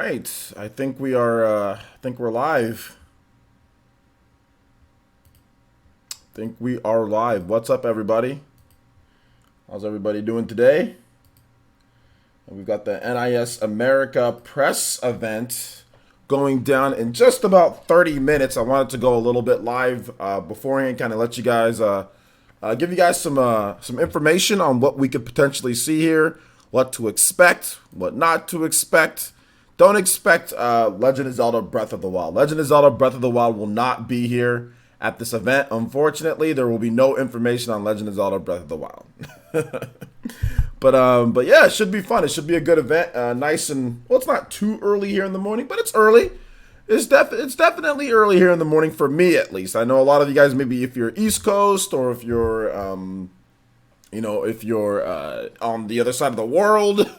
right, I think we are. I think we're live. Think we are live. What's up, everybody? How's everybody doing today? We've got the NIS America press event going down in just about 30 minutes. I wanted to go a little bit live beforehand, kind of let you guys give you guys some information on what we could potentially see here, what to expect, what not to expect. Don't expect Legend of Zelda Breath of the Wild. Legend of Zelda Breath of the Wild will not be here at this event. Unfortunately, there will be no information on Legend of Zelda Breath of the Wild. But yeah, it should be fun. It should be a good event. Nice and, well, it's not too early here in the morning, but it's early. It's definitely early here in the morning for me, at least. I know a lot of you guys, maybe if you're East Coast or if you're if you're on the other side of the world,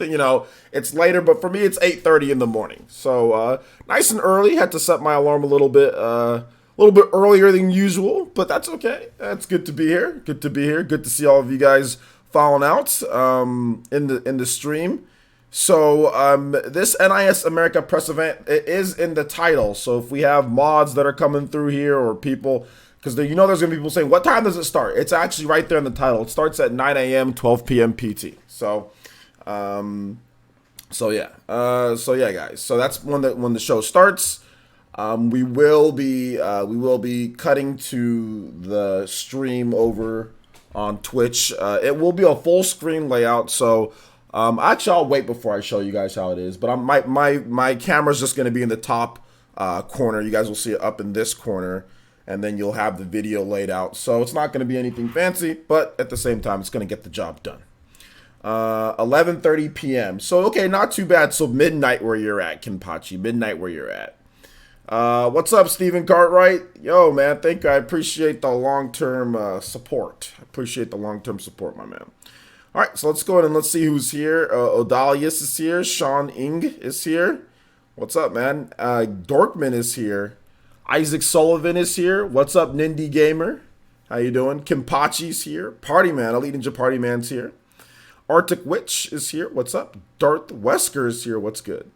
it's later. But for me, it's 8:30 in the morning. So nice and early. Had to set my alarm a little bit earlier than usual, but that's okay. It's good to be here. Good to be here. Good to see all of you guys following out in the stream. So this NIS America press event, it is in the title. So if we have mods that are coming through here or people, because there's going to be people saying, what time does it start? It's actually right there in the title. It starts at 9 a.m., 12 p.m. PT. So yeah, guys. So that's when the show starts. We will be cutting to the stream over on Twitch. It will be a full screen layout. So actually, I'll wait before I show you guys how it is. But my camera's just going to be in the top corner. You guys will see it up in this corner. And then you'll have the video laid out. So it's not going to be anything fancy, but at the same time, it's going to get the job done. 11:30 p.m. So, okay, not too bad. So midnight where you're at, Kimpachi. Midnight where you're at. What's up, Stephen Cartwright? Yo, man, thank you. I appreciate the long-term support. I appreciate the long-term support, my man. All right, so let's go ahead and let's see who's here. Odalius is here. Sean Ing is here. What's up, man? Dorkman is here. Isaac Sullivan is here. What's up, Nindy Gamer? How you doing? Kimpachi's here. Party Man, Elite Ninja Party Man's here. Arctic Witch is here. What's up? Darth Wesker is here. What's good?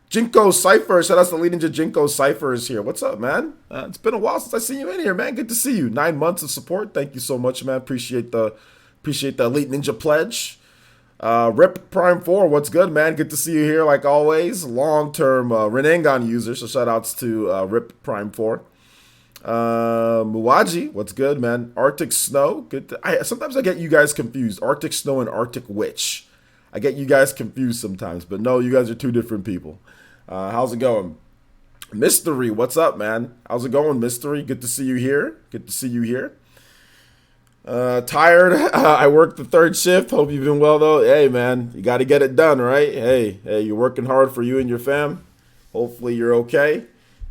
Jinko Cypher. Shout out to Elite Ninja Jinko Cypher is here. What's up, man? It's been a while since I seen you in here, man. Good to see you. 9 months of support. Thank you so much, man. Appreciate the Elite Ninja pledge. Rip Prime 4, what's good, man? Good to see you here, like always. Long-term Renangon user, so shout-outs to Rip Prime 4. Muwaji, what's good, man? Arctic Snow, good. Sometimes I get you guys confused. Arctic Snow and Arctic Witch. I get you guys confused sometimes, but no, you guys are two different people. How's it going? Mystery, what's up, man? How's it going, Mystery? Good to see you here. Good to see you here. Tired. I worked the third shift. Hope you've been well, though. Hey, man, you got to get it done, right? Hey, you're working hard for you and your fam. Hopefully you're okay.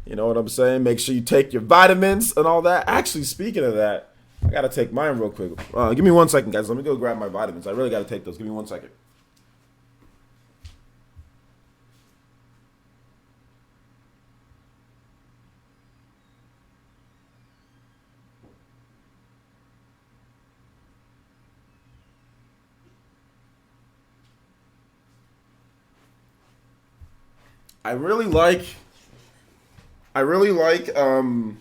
You know what I'm saying? Make sure you take your vitamins and all that. Actually, speaking of that, I got to take mine real quick. Give me 1 second, guys. Let me go grab my vitamins. I really got to take those. Give me 1 second. I really like, oh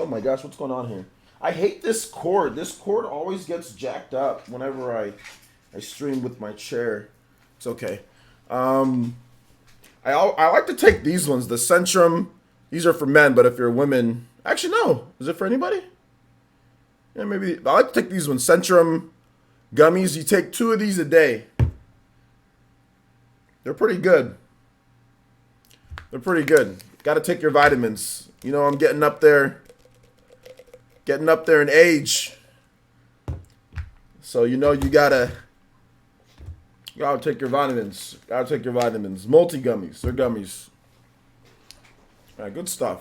my gosh, what's going on here? I hate this cord. This cord always gets jacked up whenever I stream with my chair. It's okay. I like to take these ones, the Centrum. These are for men, but if you're a woman, actually no. Is it for anybody? Yeah, maybe. I like to take these ones, Centrum gummies. You take 2 of these a day. They're pretty good. They're pretty good. Got to take your vitamins. You know, I'm getting up there in age. So, you gotta take your vitamins. Gotta take your vitamins. Multi gummies. They're gummies. All right, good stuff.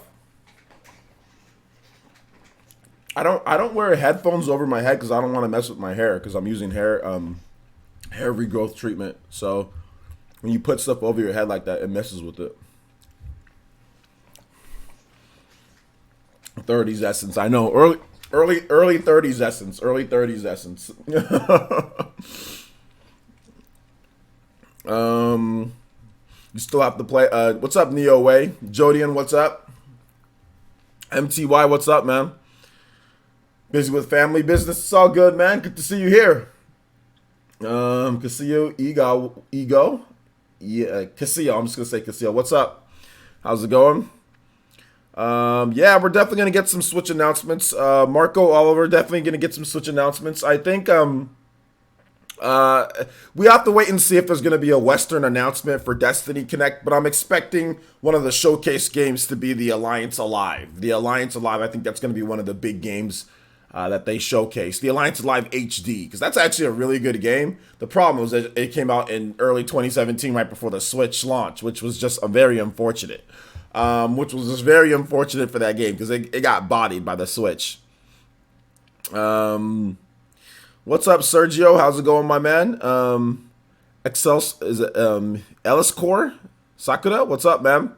I don't wear headphones over my head because I don't want to mess with my hair because I'm using hair regrowth treatment. So when you put stuff over your head like that, it messes with it. 30s essence. I know. Early 30s essence. Early 30s essence. You still have to play. What's up, Neo Way? Jodian, what's up? MTY, what's up, man? Busy with family business. It's all good, man. Good to see you here. Casillo, Ego. Yeah, Casillo. I'm just gonna say Casillo. What's up? How's it going? Yeah, we're definitely gonna get some Switch announcements. Marco Oliver definitely gonna get some Switch announcements. I think we have to wait and see if there's gonna be a Western announcement for Destiny Connect, but I'm expecting one of the showcase games to be the Alliance Alive. The Alliance Alive, I think that's gonna be one of the big games that they showcase. The Alliance Alive HD, because that's actually a really good game. The problem was that it came out in early 2017, right before the Switch launch, which was just very unfortunate. Which was just very unfortunate for that game because it got bodied by the Switch. What's up, Sergio? How's it going, my man? Is it Ellis Core? Sakura? What's up, man?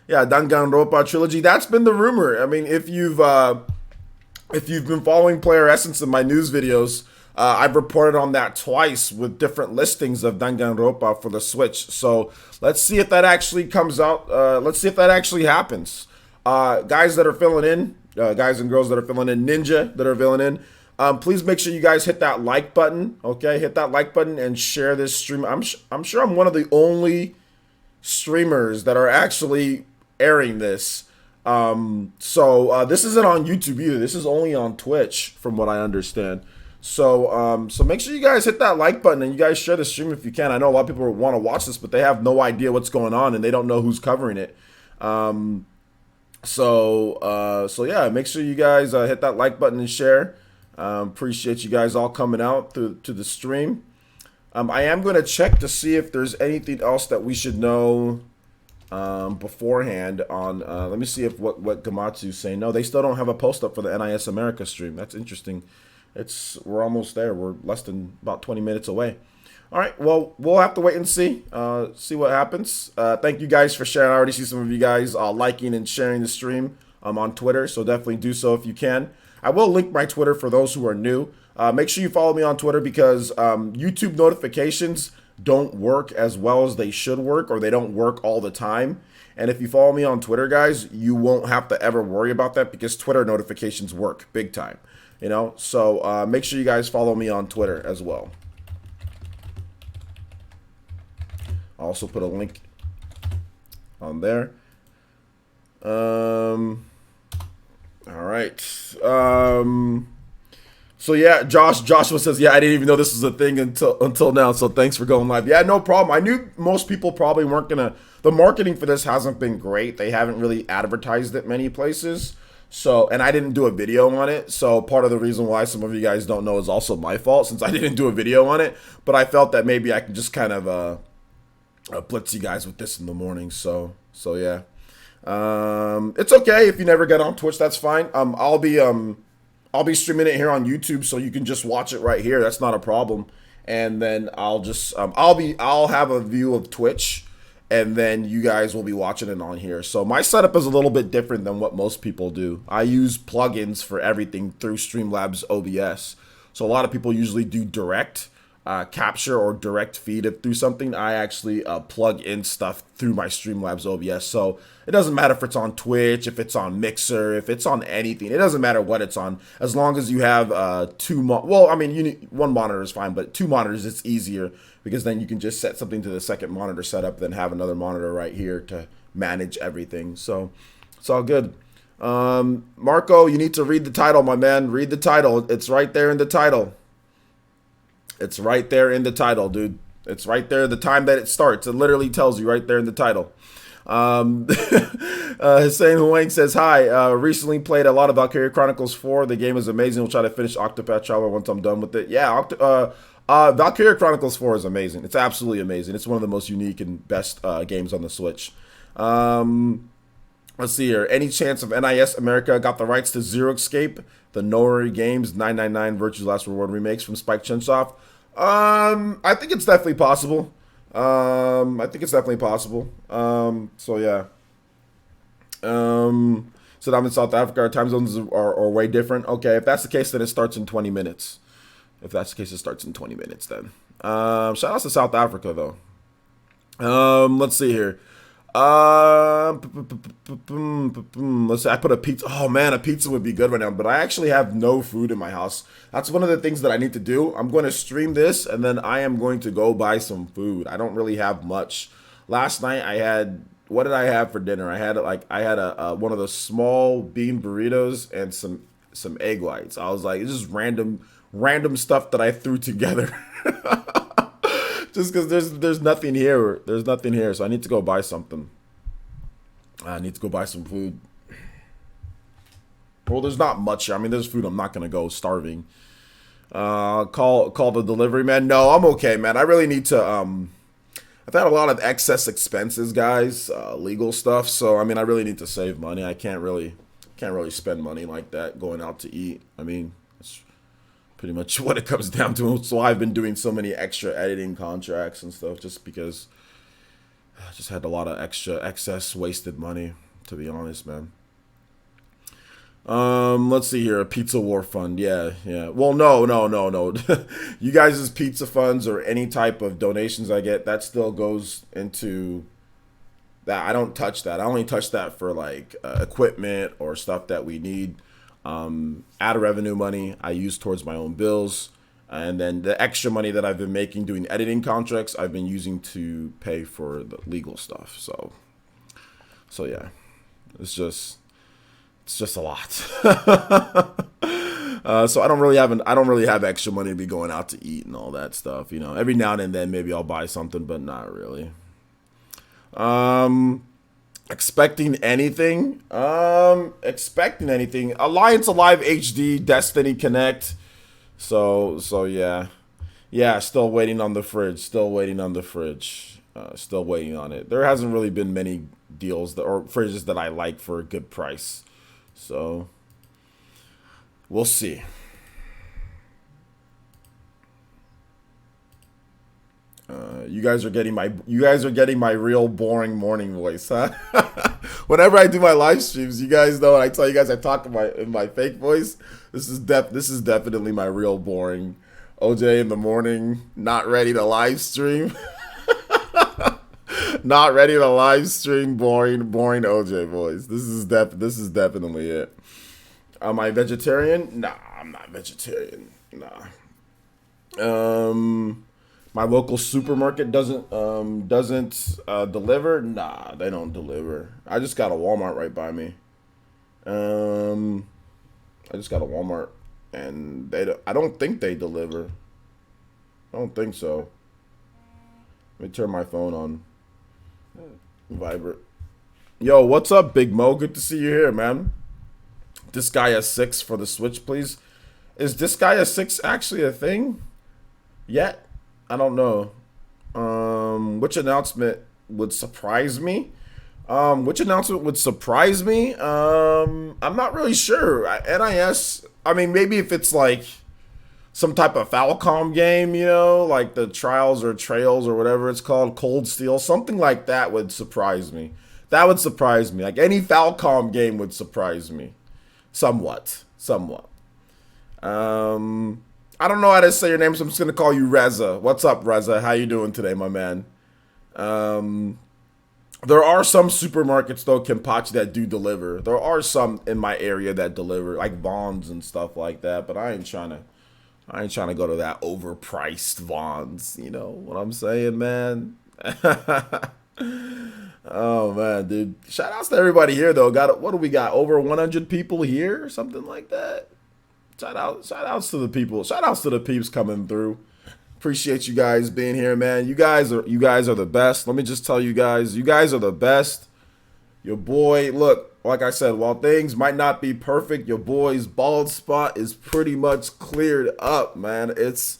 Yeah, Danganronpa trilogy. That's been the rumor. I mean, if you've been following Player Essence in my news videos, I've reported on that twice with different listings of Danganronpa for the Switch. So let's see if that actually comes out. Let's see if that actually happens. Guys that are filling in, guys and girls that are filling in, Ninja that are filling in, please make sure you guys hit that like button. Okay, hit that like button and share this stream. I'm sure I'm one of the only streamers that are actually airing this. So this isn't on YouTube either. This is only on Twitch, from what I understand. So make sure you guys hit that like button and you guys share the stream if you can. I know a lot of people want to watch this, but they have no idea what's going on and they don't know who's covering it. So yeah, make sure you guys hit that like button and share. Appreciate you guys all coming out to the stream. I am going to check to see if there's anything else that we should know beforehand on. Let me see if what Gamatsu's saying. No, they still don't have a post up for the NIS America stream. That's interesting. We're almost there. We're less than about 20 minutes away. All right. Well, we'll have to wait and see what happens. Thank you guys for sharing. I already see some of you guys liking and sharing the stream on Twitter. So definitely do so if you can. I will link my Twitter for those who are new. Make sure you follow me on Twitter because YouTube notifications don't work as well as they should work, or they don't work all the time. And if you follow me on Twitter, guys, you won't have to ever worry about that because Twitter notifications work big time. You know, so make sure you guys follow me on Twitter as well. I'll also put a link on there. All right. So yeah, Joshua says, yeah, I didn't even know this was a thing until now. So thanks for going live. Yeah, no problem. I knew most people probably weren't gonna. The marketing for this hasn't been great. They haven't really advertised it many places. So, and I didn't do a video on it. So part of the reason why some of you guys don't know is also my fault since I didn't do a video on it. But I felt that maybe I could just kind of blitz you guys with this in the morning. So yeah. It's okay if you never get on Twitch. That's fine. I'll be streaming it here on YouTube, so you can just watch it right here. That's not a problem. And then I'll just I'll have a view of Twitch, and then you guys will be watching it on here. So my setup is a little bit different than what most people do. I use plugins for everything through Streamlabs OBS. So a lot of people usually do direct capture or direct feed it through something. I actually plug in stuff through my Streamlabs OBS. So it doesn't matter if it's on Twitch, if it's on Mixer, if it's on anything. It doesn't matter what it's on, as long as you have one monitor is fine, but 2 monitors, it's easier because then you can just set something to the second monitor setup, then have another monitor right here to manage everything. So it's all good. Marco, you need to read the title, my man. Read the title. It's right there in the title. It's right there in the title, dude. It's right there the time that it starts. It literally tells you right there in the title. Hussein Huang says, hi, recently played a lot of Valkyria Chronicles 4. The game is amazing. We'll try to finish Octopath Traveler once I'm done with it. Yeah, Valkyria Chronicles 4 is amazing. It's absolutely amazing. It's one of the most unique and best games on the Switch. Let's see here. Any chance of NIS America got the rights to Zero Escape, the Nori Games 999 Virtue's Last Reward remakes from Spike Chunsoft? I think it's definitely possible. So yeah. So I'm in South Africa. Our time zones are way different. Okay, if that's the case, then it starts in 20 minutes. If that's the case, it starts in 20 minutes then. Shout out to South Africa though. Let's see here. Let's say I put a pizza. Oh man, a pizza would be good right now, but I actually have no food in my house. That's one of the things that I need to do. I'm going to stream this and then I am going to go buy some food. I don't really have much. Last night I had, what did I have for dinner? I had a one of the small bean burritos and some egg whites. I was like, it's just random stuff that I threw together. Just because there's nothing here. There's nothing here, so I need to go buy something. I need to go buy some food. Well, there's not much here. I mean, there's food. I'm not gonna go starving. Call the delivery man. No, I'm okay, man. I really need to. I've had a lot of excess expenses, guys. Legal stuff. So I mean, I really need to save money. I can't really spend money like that going out to eat. I mean, it's pretty much what it comes down to. So I've been doing so many extra editing contracts and stuff just because I just had a lot of extra excess wasted money, to be honest, man. Let's see here. A pizza war fund. Yeah, yeah. Well, no. You guys' pizza funds or any type of donations I get, that still goes into that. I don't touch that. I only touch that for like equipment or stuff that we need. Ad revenue money I use towards my own bills. And then the extra money that I've been making doing editing contracts, I've been using to pay for the legal stuff. So yeah, it's just a lot. So I don't really have extra money to be going out to eat and all that stuff. Every now and then maybe I'll buy something, but not really. Um, expecting anything? Expecting anything? Alliance Alive HD, Destiny Connect. So yeah, yeah. Still waiting on the fridge. Still waiting on the fridge. Still waiting on it. There hasn't really been many deals or fridges that I like for a good price. So we'll see. You guys are getting my real boring morning voice, huh? Whenever I do my live streams, you guys know, and I tell you guys I talk in my fake voice. This is definitely my real boring OJ in the morning, not ready to live stream. Not ready to live stream, boring OJ voice. This is definitely it. Am I vegetarian? Nah, I'm not vegetarian. Nah. Um, my local supermarket doesn't deliver. Nah, they don't deliver. I just got a Walmart right by me. Um, I just got a Walmart, and I don't think they deliver. I don't think so. Let me turn my phone on vibrate. Yo, what's up, Big Mo? Good to see you here, man. This guy a six for the Switch, please. Is this guy a six actually a thing yet? I don't know. Which announcement would surprise me? Which announcement would surprise me? I'm not really sure. NIS. I mean, maybe if it's like some type of Falcom game, like the Trials or Trails or whatever it's called, Cold Steel, something like that would surprise me. That would surprise me. Like any Falcom game would surprise me, somewhat. I don't know how to say your name, so I'm just gonna call you Reza. What's up, Reza? How you doing today, my man? Um, there are some supermarkets though, Kenpachi, that do deliver. There are some in my area that deliver, like Vons and stuff like that. But I ain't trying to go to that overpriced Vons. You know what I'm saying, man? Oh man, dude! Shout outs to everybody here though. What do we got? Over 100 people here, or something like that. Shout outs to the people. Shout outs to the peeps coming through. Appreciate you guys being here, man. You guys are the best. Let me just tell you guys are the best. Your boy, look, like I said, while things might not be perfect, your boy's bald spot is pretty much cleared up, man. It's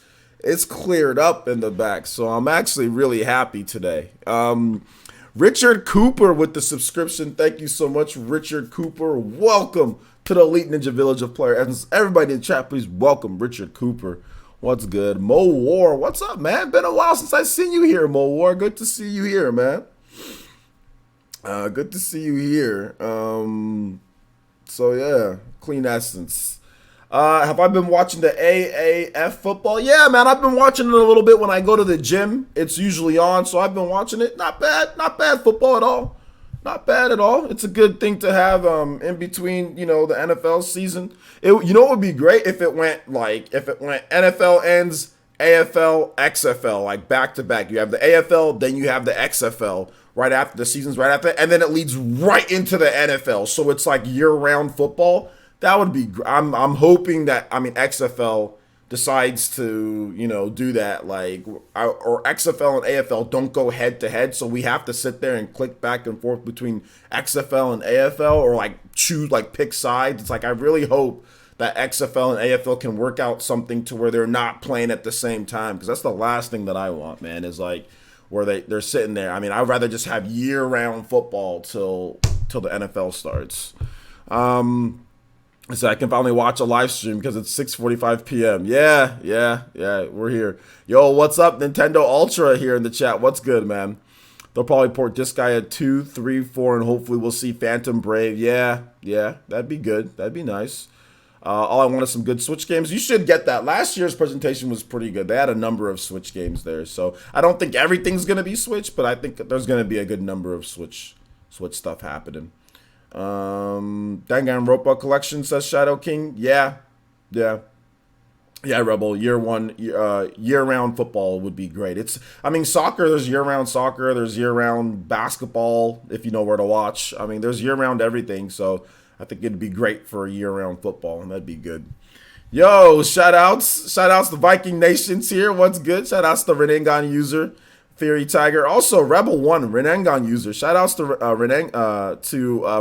cleared up in the back. So I'm actually really happy today. Richard Cooper with the subscription. Thank you so much, Richard Cooper. Welcome to the Elite Ninja Village of Player Essence. Everybody in the chat, please welcome Richard Cooper. What's good? Mo War, what's up, man? Been a while since I seen you here, Mo War. Good to see you here, man. Good to see you here. So yeah, Clean Essence. Have I been watching the AAF football? Yeah, man, I've been watching it a little bit when I go to the gym. It's usually on, so I've been watching it. Not bad football at all. Not bad at all. It's a good thing to have in between, the NFL season. It would be great if it went NFL ends, AFL, XFL, like back to back. You have the AFL, then you have the XFL right after the season's right after, and then it leads right into the NFL. So it's like year-round football. That would be. I'm hoping that XFL decides to do that, or XFL and AFL don't go head to head, so we have to sit there and click back and forth between XFL and AFL, or pick sides. It's like I really hope that XFL and AFL can work out something to where they're not playing at the same time, because that's the last thing that I want, man, is like where they're sitting there. I'd rather just have year-round football till the NFL starts. So I can finally watch a live stream because it's 6:45 p.m. Yeah, we're here. Yo, what's up, Nintendo Ultra here in the chat? What's good, man? They'll probably port this guy at 2, 3, 4, and hopefully we'll see Phantom Brave. Yeah, that'd be good. That'd be nice. All I want is some good Switch games. You should get that. Last year's presentation was pretty good. They had a number of Switch games there. So I don't think everything's going to be Switch, but I think there's going to be a good number of Switch stuff happening. Danganronpa collection, says Shadow King. Yeah, Rebel. Year-round football would be great. Soccer. There's year-round soccer. There's year-round basketball. If you know where to watch. There's year-round everything. So I think it'd be great for a year-round football, and that'd be good. Yo, shout-outs to Viking Nations here. What's good? Shout-outs to Renengan user. Fury Tiger. Also, Rebel 1, Renengan user. Shoutouts to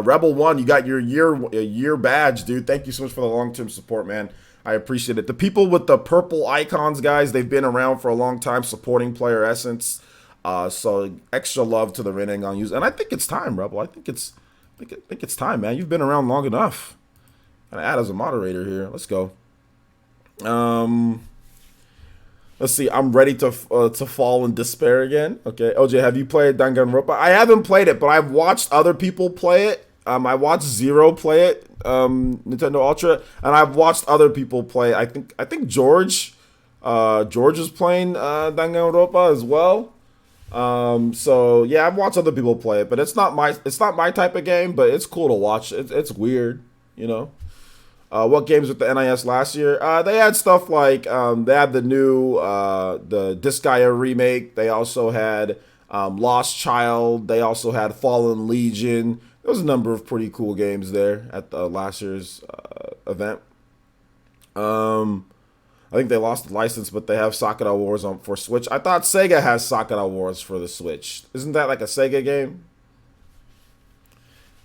Rebel 1. You got your year badge, dude. Thank you so much for the long-term support, man. I appreciate it. The people with the purple icons, guys, they've been around for a long time supporting Player Essence. So extra love to the Renengan user. And I think it's time, Rebel. I think it's time, man. You've been around long enough. I'm gonna add as a moderator here. Let's go. Let's see. I'm ready to fall in despair again. Okay, OJ, have you played Danganronpa? I haven't played it, but I've watched other people play it. I watched Zero play it, Nintendo Ultra, and I've watched other people play. I think George is playing Danganronpa as well. So yeah, I've watched other people play it, but it's not my type of game. But it's cool to watch. It's weird, What games with the NIS last year? They had stuff like they had the new the Disgaea remake. They also had Lost Child. They also had Fallen Legion. There was a number of pretty cool games there at the last year's event. I think they lost the license, but they have Sakura Wars for Switch. I thought Sega has Sakura Wars for the Switch. Isn't that like a Sega game?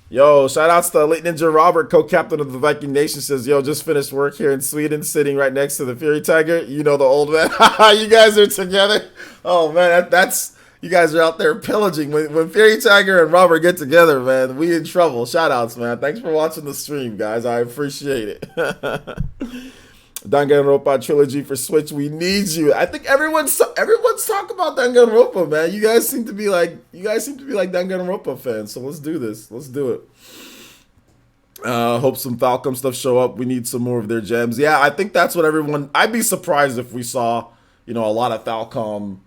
Yo, shout-outs to Elite Ninja Robert, co-captain of the Viking Nation, says, yo, just finished work here in Sweden, sitting right next to the Fury Tiger. You know the old man. You guys are together. Oh, man, that's you guys are out there pillaging. When Fury Tiger and Robert get together, man, we in trouble. Shout-outs, man. Thanks for watching the stream, guys. I appreciate it. Danganronpa trilogy for Switch. We need you. I think everyone's talking about Danganronpa, man. You guys seem to be like Danganronpa fans. So let's do this. Let's do it. Hope some Falcom stuff show up. We need some more of their gems. Yeah, I think that's what everyone. I'd be surprised if we saw, a lot of Falcom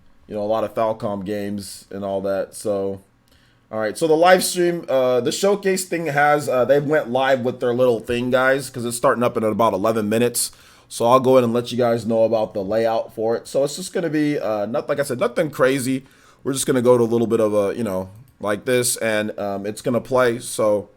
games and all that. So, all right. So the live stream, the showcase thing they went live with their little thing, guys, because it's starting up in about 11 minutes. So I'll go ahead and let you guys know about the layout for it. So it's just going to be, like I said, nothing crazy. We're just going to go to a little bit of a, like this, and it's going to play. So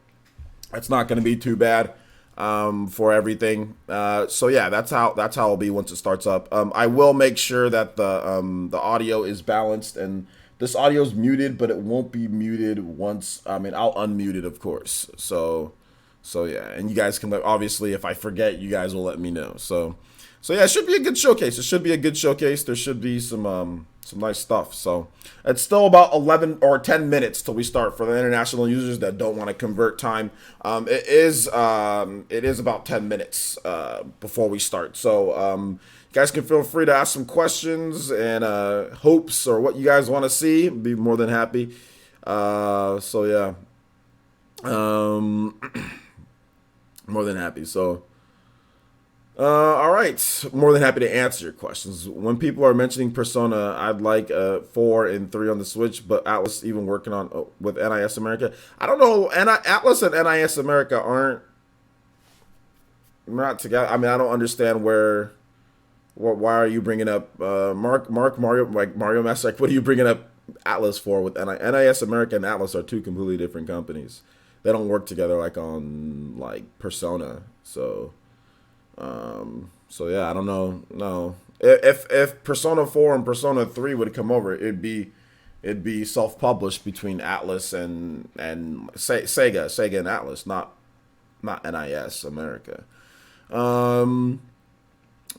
it's not going to be too bad for everything. So yeah, that's how it'll be once it starts up. I will make sure that the audio is balanced, and this audio is muted, but it won't be muted once. I'll unmute it, of course. So yeah, and you guys can, obviously, if I forget, you guys will let me know. So yeah, it should be a good showcase. There should be some nice stuff. So it's still about 11 or 10 minutes till we start for the international users that don't want to convert time. It is about 10 minutes before we start. So you guys can feel free to ask some questions and hopes or what you guys want to see. I'd be more than happy. So yeah. More than happy. So All right. More than happy to answer your questions. When people are mentioning Persona, I'd like 4 and 3 on the Switch, but Atlas even working on with NIS America. I don't know. Atlas and NIS America aren't not together. I mean, I don't understand where. Why are you bringing up Mario Master? Like, what are you bringing up Atlas for with NIS America and Atlas are two completely different companies. They don't work together like on like Persona. So yeah, I don't know. No, if Persona 4 and Persona 3 would come over, it'd be self published between Atlas and Sega and Atlas, not NIS America.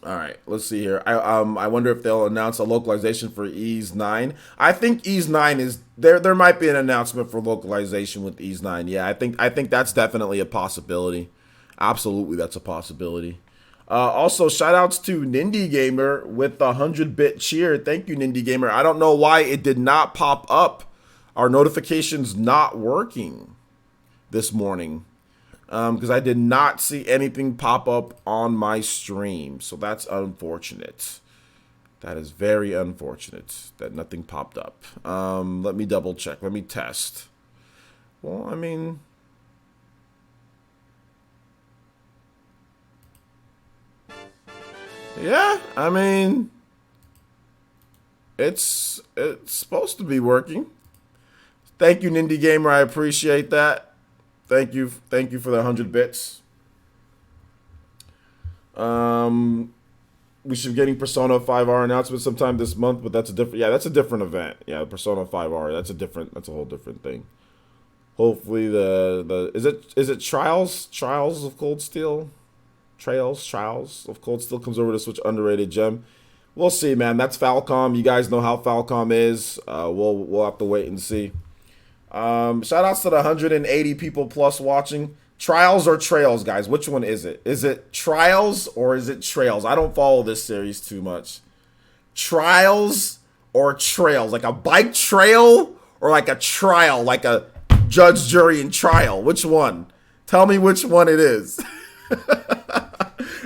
All right, let's see here. I wonder if they'll announce a localization for Ys 9. I think Ys 9 is there. There might be an announcement for localization with Ys 9. Yeah, I think that's definitely a possibility. Absolutely, that's a possibility. Also, shout outs to Nindy Gamer with the 100-bit cheer. Thank you, Nindy Gamer. I don't know why it did not pop up. Our notifications not working this morning. Because I did not see anything pop up on my stream. So that's unfortunate. That is very unfortunate that nothing popped up. Let me double check. Let me test. Well, I mean... yeah, I mean... It's supposed to be working. Thank you, Nindy Gamer. I appreciate that. Thank you for the 100 bits. We should be getting Persona 5R announcement sometime this month, but that's a different event. Yeah, Persona 5R, that's a whole different thing. Hopefully is it Trials of Cold Steel? Trials of Cold Steel comes over to Switch, underrated gem. We'll see, man. That's Falcom. You guys know how Falcom is. We'll have to wait and see. Shout outs to the 180 people plus watching. Trials or Trails, guys? Which one is it? Is it Trials or is it Trails? I don't follow this series too much. Trials or Trails? Like a bike trail or like a trial? Like a judge, jury, and trial? Which one? Tell me which one it is.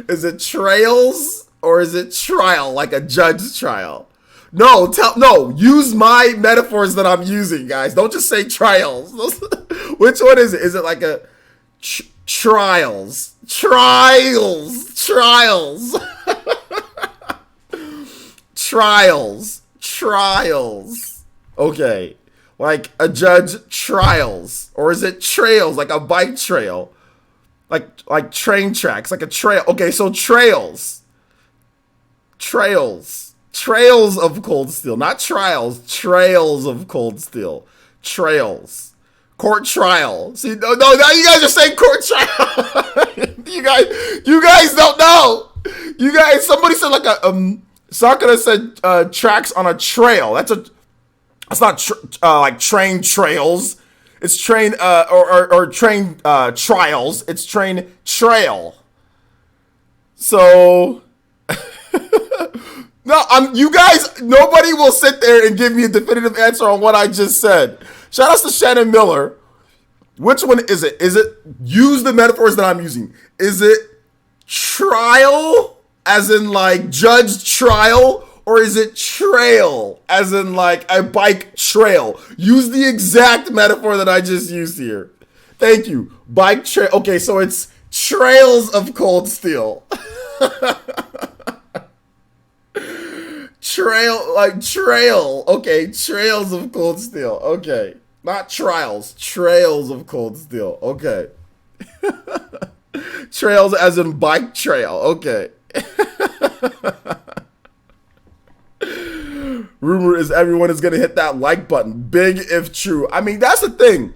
Is it Trails or is it trial? Like a judge trial? No, use my metaphors that I'm using, guys. Don't just say trials. Which one is it? Is it like a trials? Trials. Trials. Okay. Like a judge trials. Or is it trails, like a bike trail? Like train tracks, like a trail. Okay, so trails. Trails of Cold Steel, not trials. Trails of Cold Steel. Trails. Court trial. See, no, now you guys are saying court trial. you guys don't know. You guys, somebody said like a Sakura said tracks on a trail. That's not like train trails. It's train or train trials. It's train trail. So. No, you guys, nobody will sit there and give me a definitive answer on what I just said. Shout outs to Shannon Miller. Which one is it? Use the metaphors that I'm using. Is it trial, as in like judge trial, or is it trail, as in like a bike trail? Use the exact metaphor that I just used here. Thank you. Bike trail. Okay, so it's Trails of Cold Steel. Trail. Okay, Trails of Cold Steel. Okay. Not trials. Trails of Cold Steel. Okay. Trails as in bike trail. Okay. Rumor is everyone is going to hit that like button. Big if true. I mean, that's the thing.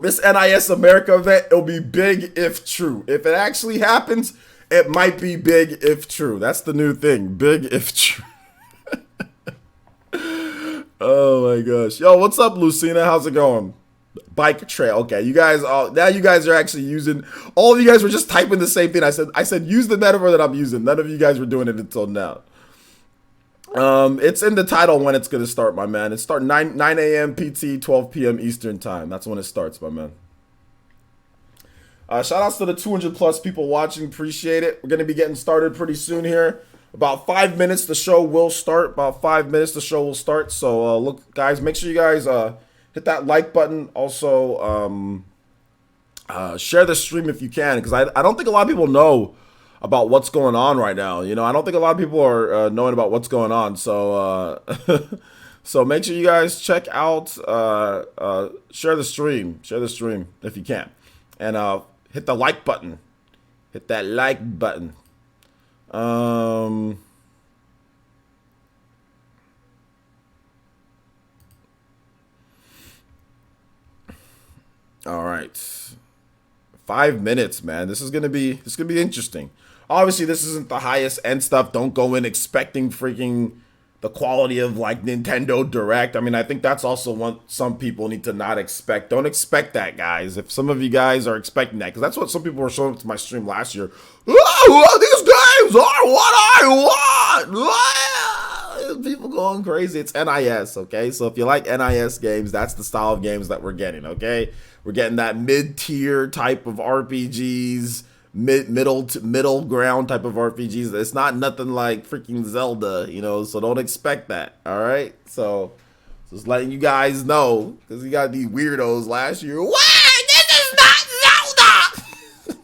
This NIS America event, it'll be big if true. If it actually happens, it might be big if true. That's the new thing. Big if true. Oh my gosh. Yo, what's up, Lucina? How's it going? Bike trail. Okay, you guys are actually using, all of you guys were just typing the same thing. I said use the metaphor that I'm using. None of you guys were doing it until now. It's in the title when it's gonna start, my man. It starts 9 a.m. PT, 12 p.m. Eastern time. That's when it starts, my man. Shout outs to the 200 plus people watching. Appreciate it. We're going to be getting started pretty soon here. About 5 minutes, the show will start. About 5 minutes, the show will start. So, look, guys, make sure you guys hit that like button. Also, share the stream if you can, because I don't think a lot of people know about what's going on right now. You know, I don't think a lot of people are knowing about what's going on. So, so make sure you guys check out, share the stream if you can, and hit the like button. Hit that like button. All right. 5 minutes, man. This is gonna be interesting. Obviously, this isn't the highest end stuff. Don't go in expecting freaking the quality of like Nintendo Direct. I mean, I think that's also what some people need to not expect. Don't expect that, guys. If some of you guys are expecting that, because that's what some people were showing up to my stream last year. Oh, these games are what I want. People going crazy. It's NIS, okay? So if you like NIS games, that's the style of games that we're getting, okay? We're getting that mid-tier type of RPGs. Middle ground type of RPGs. It's not nothing like freaking Zelda, you know, so don't expect that. All right, so just letting you guys know, because you got these weirdos last year. What? This is not Zelda.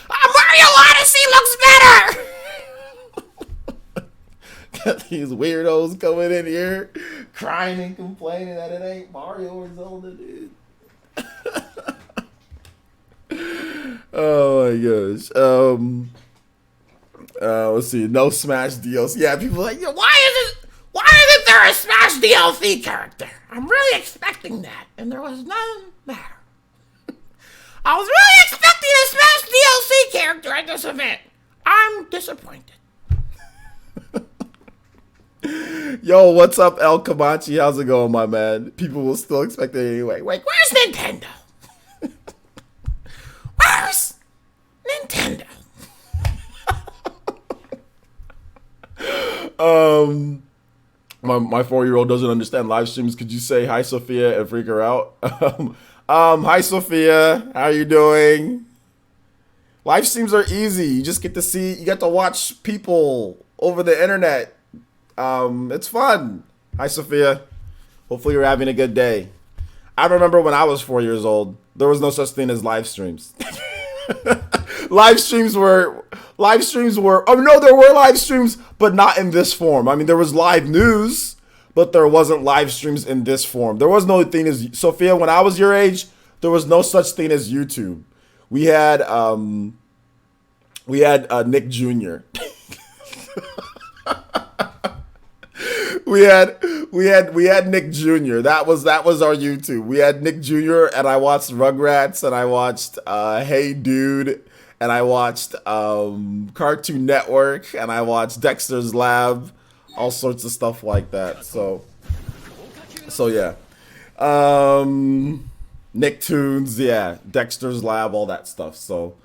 Mario Odyssey looks better. Got these weirdos coming in here crying and complaining that it ain't Mario or Zelda, dude. Oh my gosh. Let's see. No Smash DLC. Yeah, people are like, why isn't there a Smash DLC character? I'm really expecting that, and there was none there. I was really expecting a Smash DLC character at this event. I'm disappointed. Yo, what's up, El Kamachi? How's it going, my man? People will still expect it anyway. Wait, where's Nintendo? Where's Nintendo? My 4-year-old doesn't understand live streams. Could you say hi, Sophia, and freak her out? Hi, Sophia. How you doing? Live streams are easy. You just get to watch people over the internet. It's fun. Hi, Sophia. Hopefully you're having a good day. I remember when I was 4 years old, there was no such thing as live streams. Live streams were, oh no, there were live streams, but not in this form. I mean, there was live news, but there wasn't live streams in this form. There was no thing as, Sophia, when I was your age, there was no such thing as YouTube. We had Nick Jr. We had Nick Jr. That was our YouTube. We had Nick Jr. and I watched Rugrats and I watched Hey Dude and I watched Cartoon Network and I watched Dexter's Lab, all sorts of stuff like that. So yeah. Nicktoons, yeah, Dexter's Lab, all that stuff. So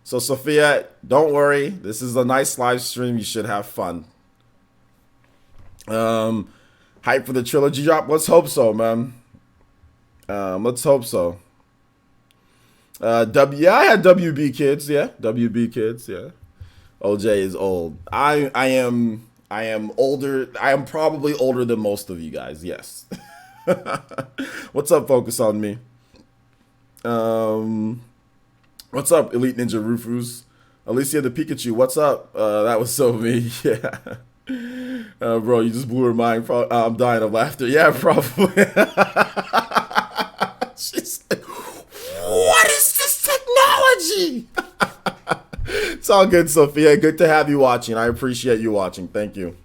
Sophia, don't worry. This is a nice live stream. You should have fun. Hype for the trilogy drop. Let's hope so, man. Let's hope so. Yeah, I had WB kids. Yeah, WB kids. Yeah. OJ is old. I am older. I am probably older than most of you guys. Yes. What's up? Focus on me. What's up, Elite Ninja Rufus? Alicia the Pikachu. What's up? That was so me. Yeah. Bro, you just blew her mind. I'm dying of laughter. Yeah, probably. She's like, what is this technology? It's all good, Sophia. Good to have you watching. I appreciate you watching. Thank you.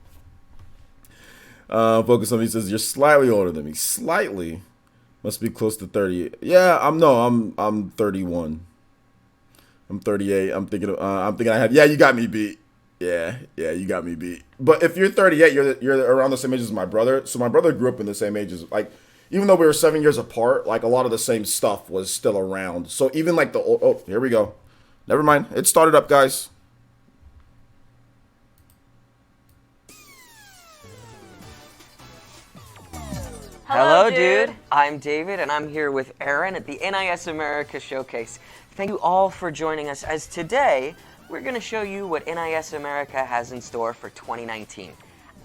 Focus on me says, you're slightly older than me. Slightly. Must be close to 30. Yeah, I'm 31. I'm 38. I'm thinking I have, yeah, you got me beat. Yeah, you got me beat. But if you're 38, you're around the same age as my brother. So my brother grew up in the same age as, like, even though we were 7 years apart, like, a lot of the same stuff was still around. So even like oh, here we go. Never mind. It started up, guys. Hello, dude. I'm David, and I'm here with Aaron at the NIS America Showcase. Thank you all for joining us, as today we're going to show you what NIS America has in store for 2019.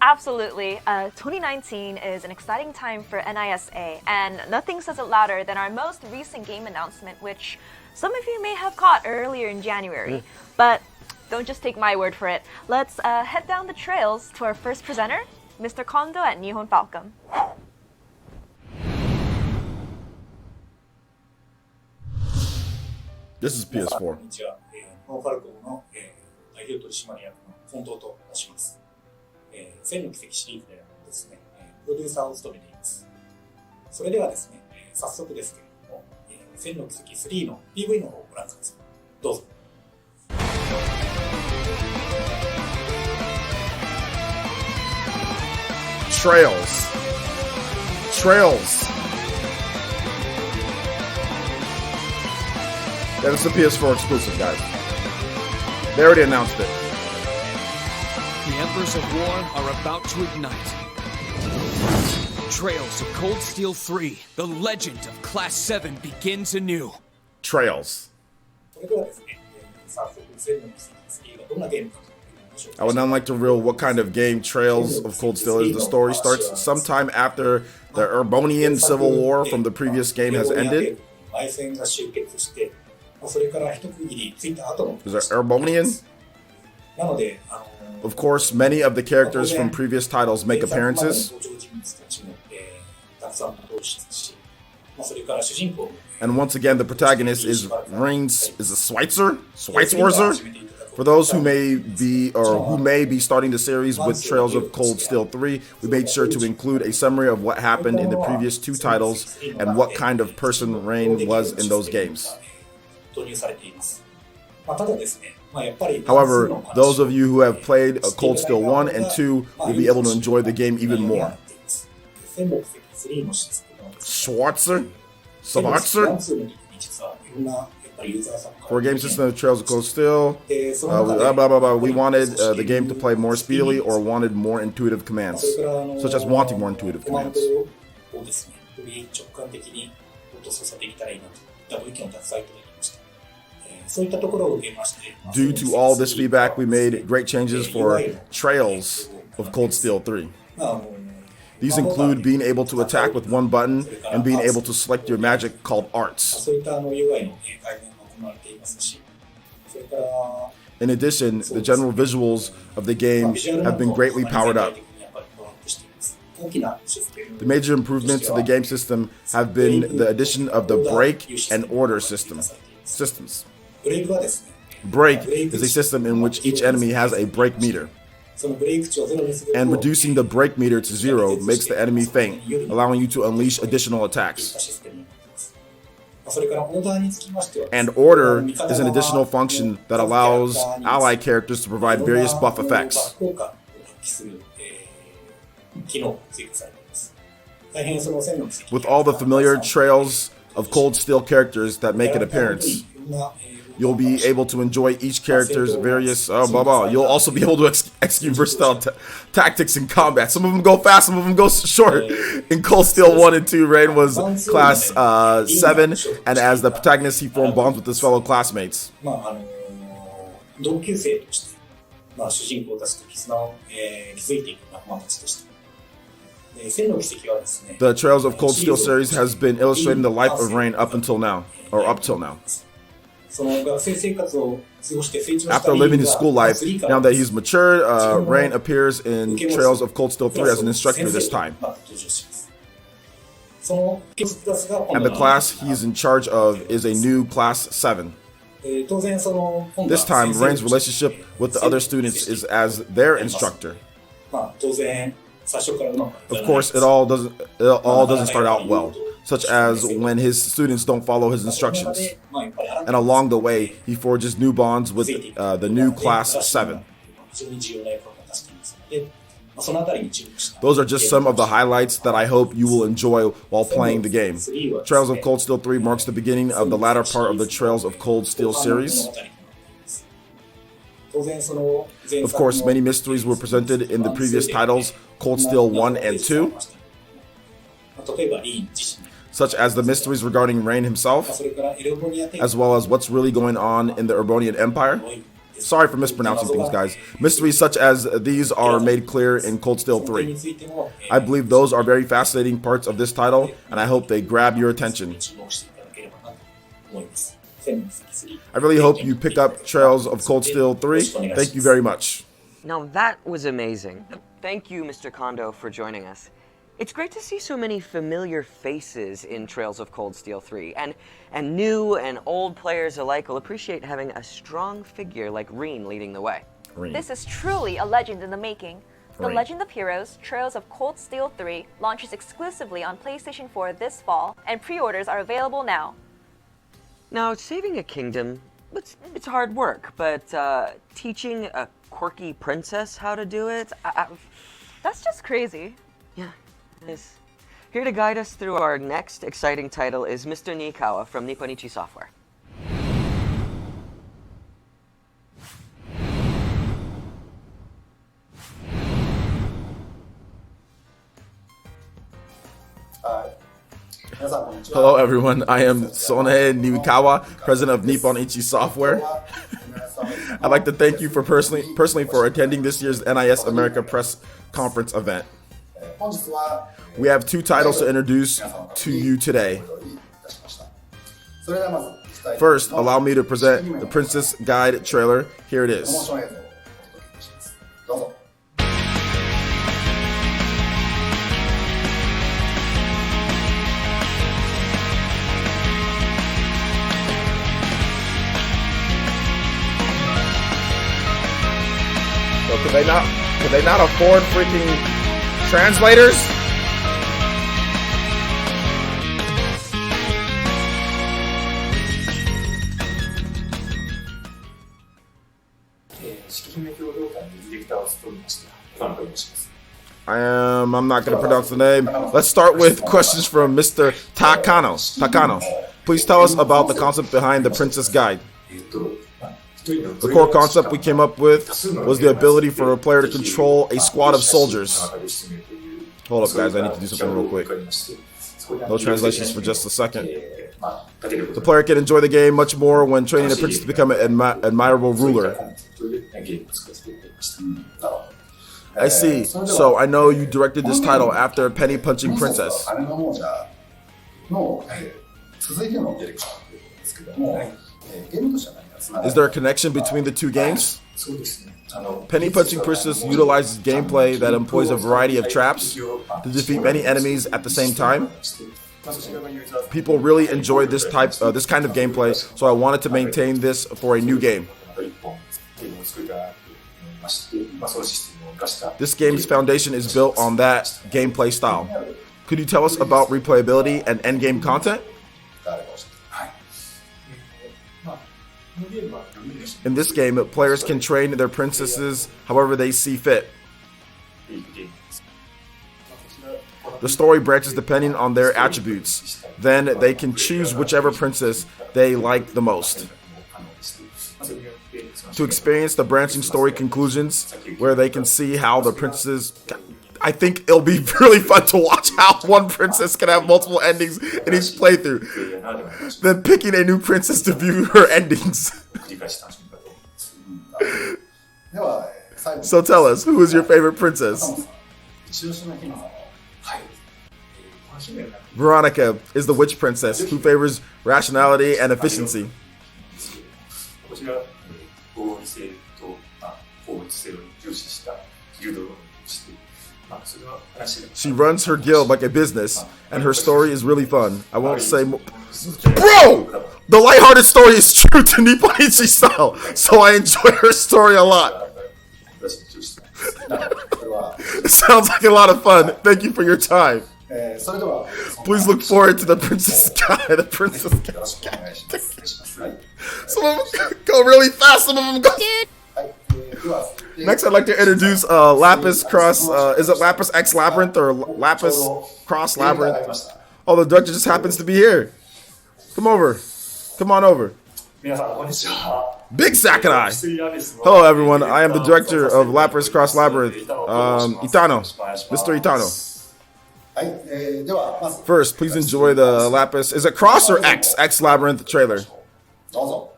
Absolutely. 2019 is an exciting time for NISA, and nothing says it louder than our most recent game announcement, which some of you may have caught earlier in January. But don't just take my word for it. Let's head down the trails to our first presenter, Mr. Kondo at Nihon Falcom. This is PS4. こんにちは。ノーファルコムの代表取締役の近藤と申します。千の奇跡シリーズでですね、プロデューサーを務めています。それではですね、早速ですけれども、千の奇跡3の PV の方をご覧ください。どうぞ。Trails. That is the PS4 exclusive, guys. They already announced it. The embers of war are about to ignite. Trails of Cold Steel 3, the legend of Class 7 begins anew. Trails. それではですね、早速千の奇跡3がどんなゲームかというのをご紹介します。 I would now like to reveal what kind of game Trails of Cold Steel is. The story starts sometime after the Urbonian Civil War from the previous game has ended. 内戦が終結して、それから一区切りついた後の Is it Urbonian? なので、Of course, many of the characters from previous titles make appearances. And once again, the protagonist is a Schweitzer? For those who may be starting the series with Trails of Cold Steel 3, we made sure to include a summary of what happened in the previous two titles and what kind of person Rain was in those games. However, those of you who have played Cold Steel 1 and 2 will be able to enjoy the game even more. Schwarzer? For a game system of Trails of Cold Steel, we wanted the game to play more speedily or wanted more intuitive commands, such as wanting more intuitive commands. Due to all this feedback, we made great changes for Trails of Cold Steel 3. These include being able to attack with one button and being able to select your magic called arts. In addition, the general visuals of the game have been greatly powered up. The major improvements to the game system have been the addition of the break and order systems. Break is a system in which each enemy has a break meter. And reducing the break meter to 0 makes the enemy faint, allowing you to unleash additional attacks. And order is an additional function that allows ally characters to provide various buff effects. With all the familiar Trails of Cold Steel characters that make an appearance, you'll be able to enjoy each character's various You'll also be able to execute versatile tactics in combat. Some of them go fast, some of them go short. In Cold Steel 1 and 2, Rain was class 7, and as the protagonist, he formed bonds with his fellow classmates. The Trails of Cold Steel series has been illustrating the life of Rain up till now. After living his school life, now that he's matured, Rain appears in Trails of Cold Steel 3 as an instructor this time. And the class he's in charge of is a new Class 7. This time, Rain's relationship with the other students is as their instructor. Of course, it all doesn't start out well, such as when his students don't follow his instructions. And along the way, he forges new bonds with the new Class 7. Those are just some of the highlights that I hope you will enjoy while playing the game. Trails of Cold Steel 3 marks the beginning of the latter part of the Trails of Cold Steel series. Of course, many mysteries were presented in the previous titles, Cold Steel 1 and 2. 例えばリーン自身 such as the mysteries regarding Rain まあ himself, それからエルボニア帝 as well as what's really going on in the Urbonian Empire. Sorry for mispronouncing things, guys. Mysteries such as these are made clear in Cold Steel 3. についても I believe those are very fascinating parts of this title, and I hope they grab your attention. 注目していただければなと思います。千の関杉 I really hope you pick up Trails of Cold Steel 3. Thank you very much. Now that was amazing. Thank you, Mr. Kondo, for joining us. It's great to see so many familiar faces in Trails of Cold Steel 3, and new and old players alike will appreciate having a strong figure like Reen leading the way. Rain. This is truly a legend in the making. The Right. Legend of Heroes, Trails of Cold Steel 3 launches exclusively on PlayStation 4 this fall, and pre-orders are available now. Now, saving a kingdom, it's hard work, but teaching a quirky princess how to do it, That's just crazy. yeah, it is. Here to guide us through our next exciting title is Mr. Nikawa from Nipponichi Software. Hello, everyone. I am Sonoe Niikawa, president of Nippon Ichi Software. I'd like to thank you for personally for attending this year's NIS America press conference event. We have two titles to introduce to you today. First, allow me to present the Princess Guide trailer. Here it is. So could they not afford freaking translators? I'm not going to pronounce the name. Let's start with questions from Mr. Takano. Please tell us about the concept behind the Princess Guide. The core concept we came up with was the ability for a player to control a squad of soldiers. Hold up, guys. I need to do something real quick. No translations for just a second. The player can enjoy the game much more when training a princess to become an admirable ruler. I see. So I know you directed this title after Penny Punching Princess. Is there a connection between the two games? Penny Punching Princess utilizes gameplay that employs a variety of traps to defeat many enemies at the same time. People really enjoy this kind of gameplay, so I wanted to maintain this for a new game. This game's foundation is built on that gameplay style. Could you tell us about replayability and endgame content? In this game, players can train their princesses however they see fit. The story branches depending on their attributes. Then they can choose whichever princess they like the most. To experience the branching story conclusions, where they can see how the princesses... I think it'll be really fun to watch how one princess can have multiple endings in each playthrough. Then picking a new princess to view her endings. So tell us, who is your favorite princess? Veronica is the witch princess who favors rationality and efficiency. She runs her guild like a business, and her story is really fun. I won't say more. Bro! The lighthearted story is true to Nipponichi style, so I enjoy her story a lot. It sounds like a lot of fun. Thank you for your time. Please look forward to the Princess Guide. The Princess Guide. Some of them go really fast, some of them go... Next, I'd like to introduce Lapis Cross. Is it Lapis X Labyrinth or Lapis Cross Labyrinth? Oh, the director just happens to be here. Come over. Come on over. Big Sakurai. Hello, everyone. I am the director of Lapis Cross Labyrinth. Itano. Mr. Itano. はい、ではまず First, please enjoy the Lapis. Is it Cross or X? X Labyrinth trailer. どうぞ。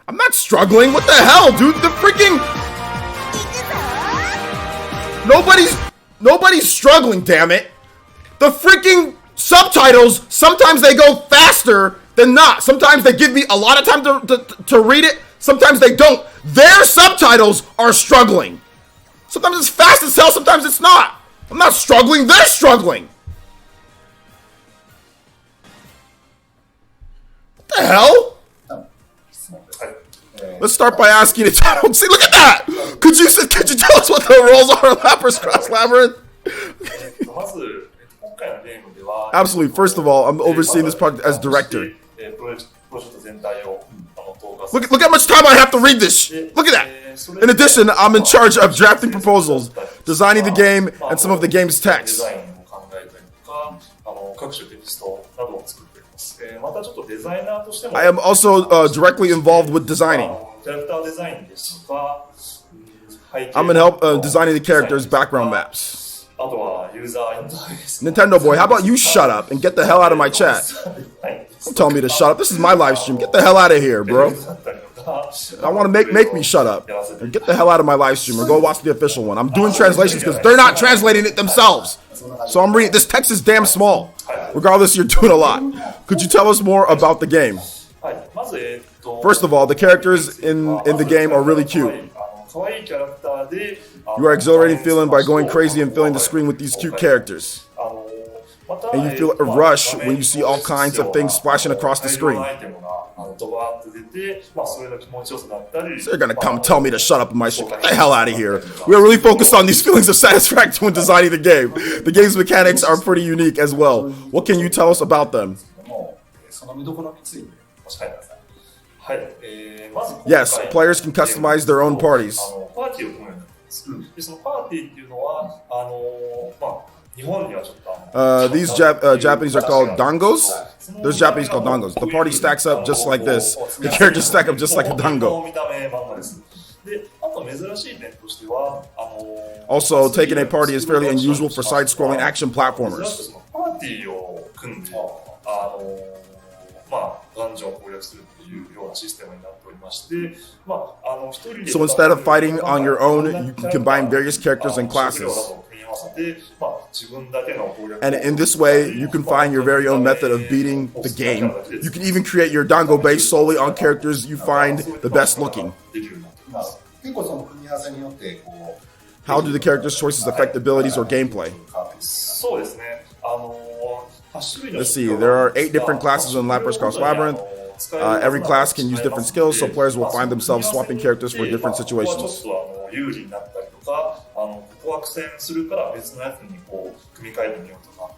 I'm not struggling. What the hell, dude? The freaking nobody's struggling. Damn it! The freaking subtitles sometimes they go faster than not. Sometimes they give me a lot of time to read it. Sometimes they don't. Their subtitles are struggling. Sometimes it's fast as hell. Sometimes it's not. I'm not struggling. They're struggling. What the hell? 質問です。Let's start by asking it. See, look at that! Could you tell us what the roles are in Lapis Cross Labyrinth? まず、今回のゲームでは、 Absolutely. First of all, I'm overseeing this project as director. プロジェクト全体を統括 Look how much time I have to read this. Look at that. In addition, I'm in charge of drafting proposals, designing the game, and some of the game's デ text. ザインを考えたりとか、各種テキストなどを作っています。またちょっとデザイナーとしても、 I am also directly involved with designing. キャラクターデザインですとか、背景 I'm in help designing the characters' background maps. あとはユーザーインターフェース。 Nintendo boy, how about you shut up and get the hell out of my chat? はい。 Don't tell me to shut up. This is my live stream. Get the hell out of here, bro. だったりとか I want to make me shut up. And get the hell out of my live stream or go watch the official one. I'm doing translations because they're not translating it themselves. So I'm reading. This text is damn small. Regardless, you're doing a lot. Could you tell us more about the game? はい。まず、First of all, the characters in the game are really cute. 可愛いキャラクターで、 You are exhilarating feeling by going crazy and filling the screen with these cute characters. また And you feel a rush when you see all kinds of things splashing across the screen. アイテムがドバーッと出て、それの気持ちよさだったり、 So they're gonna come tell me to shut up in my stream. Get the hell out of here. We are really focused on these feelings of satisfaction when designing the game. The game's mechanics are pretty unique as well. What can you tell us about them? もその見どころについておっしゃってください。はい。まず Yes, players can customize their own parties. パーティーを組むようになってます。で、そのパーティーっていうのは、日本にはちょっとThese Japanese are called dongos. There's Japanese called dongos. The party stacks up just like this. The characters stack up just like a dango. 見た目漫画です。で、あと珍しい点としては、Also, taking a party is fairly unusual for side-scrolling action 珍しく platformers. そのパーティーを組んで、ダンジョンを攻略するっていうようなシステムになっておりまして、一人で So instead of fighting on your own, you can combine various characters and classes. 組み合わせて、自分だけの攻略 And in this way, you can find your very own method of beating the game. You can even create your dango based solely on characters you find the best looking. できるようになっております。結構その組み合わせによってこう How do the characters' choices affect abilities or gameplay? そうですね。8種類の Let's see, there are 8 different classes in Lapis Cross Labyrinth. Every class can use different skills, so players will find themselves swapping characters for different ここはちょ situations. っと有利になったりとか、ここは苦戦するから別のやつにこう組み替えてみようとか、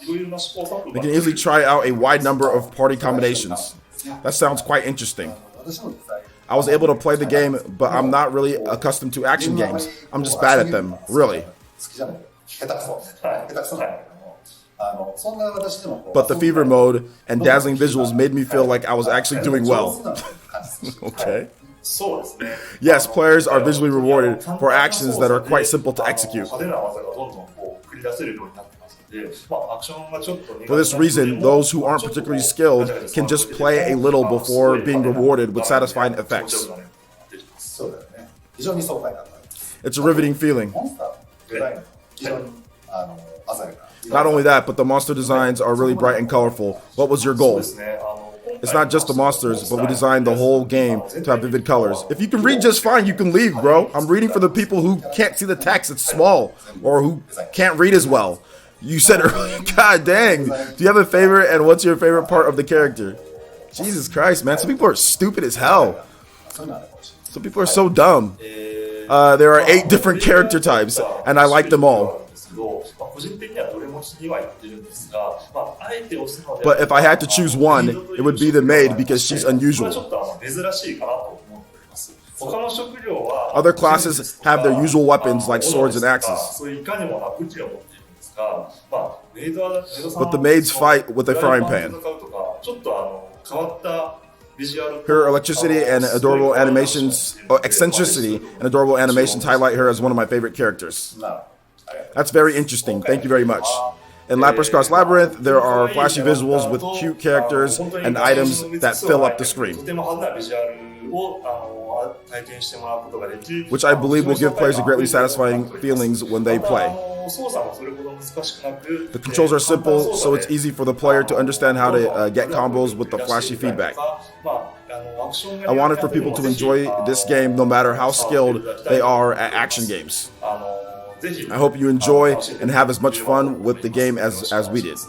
いろいろな試行錯誤 They が can easily try out a wide number of party combinations. That sounds quite interesting. 私も実際 I was able to play the game, but I'm not really accustomed to action games. I'm just bad at them, really. 好きじゃない下手くそ下手くそなんだけどもそんな私でもこう But the fever mode and dazzling visuals made me feel like I was actually doing well. Okay. そうですね。 Yes, players are visually rewarded for actions that are quite simple to execute. 派手な技がどんどんこう繰り出せるようになってますので、アクションがちょっと苦手 For this reason, those who aren't particularly skilled can just play a little before being rewarded with satisfying effects. そうだよね非常に爽快感がある It's a riveting feeling. モンスターのデザインが非常に鮮やか Not only that, but the monster designs are really bright and colorful. What was your そう goal? ですね。It's not just the monsters, but we designed the whole game to have vivid colors. If you can read just fine, you can leave, bro. I'm reading for the people who can't see the text, it's small, or who can't read as well. You said earlier, god dang. Do you have a favorite, and what's your favorite part of the character? Jesus Christ, man. Some people are stupid as hell. そういうのはあるかもしれない Some people are so dumb. There are 8 different character types, and I like them all. 個人的にはどれも気には入ってるんですが、あえて押すので But if I had to choose one, it would be the maid because she's これは unusual. ちょっと珍しいかなと思っております。他の職業は Other classes have their usual weapons like swords and axes. そういういかにもな武器を持っているんですが、メイドは But the maids fight with a frying pan. ちょっと変わったビジュアル Her electricity and adorable animations, eccentricity and adorable animations highlight her as one of my favorite characters. なるほど That's very interesting. Thank you very much. In Lapras Cross Labyrinth, there are flashy visuals with cute characters and items that fill up the screen, which I believe will give players a greatly satisfying feelings when they play. The controls are simple, so it's easy for the player to understand how to get combos with the flashy feedback. I wanted for people to enjoy this game no matter how skilled they are at action games. I hope you enjoy and have as much fun with the game as we did.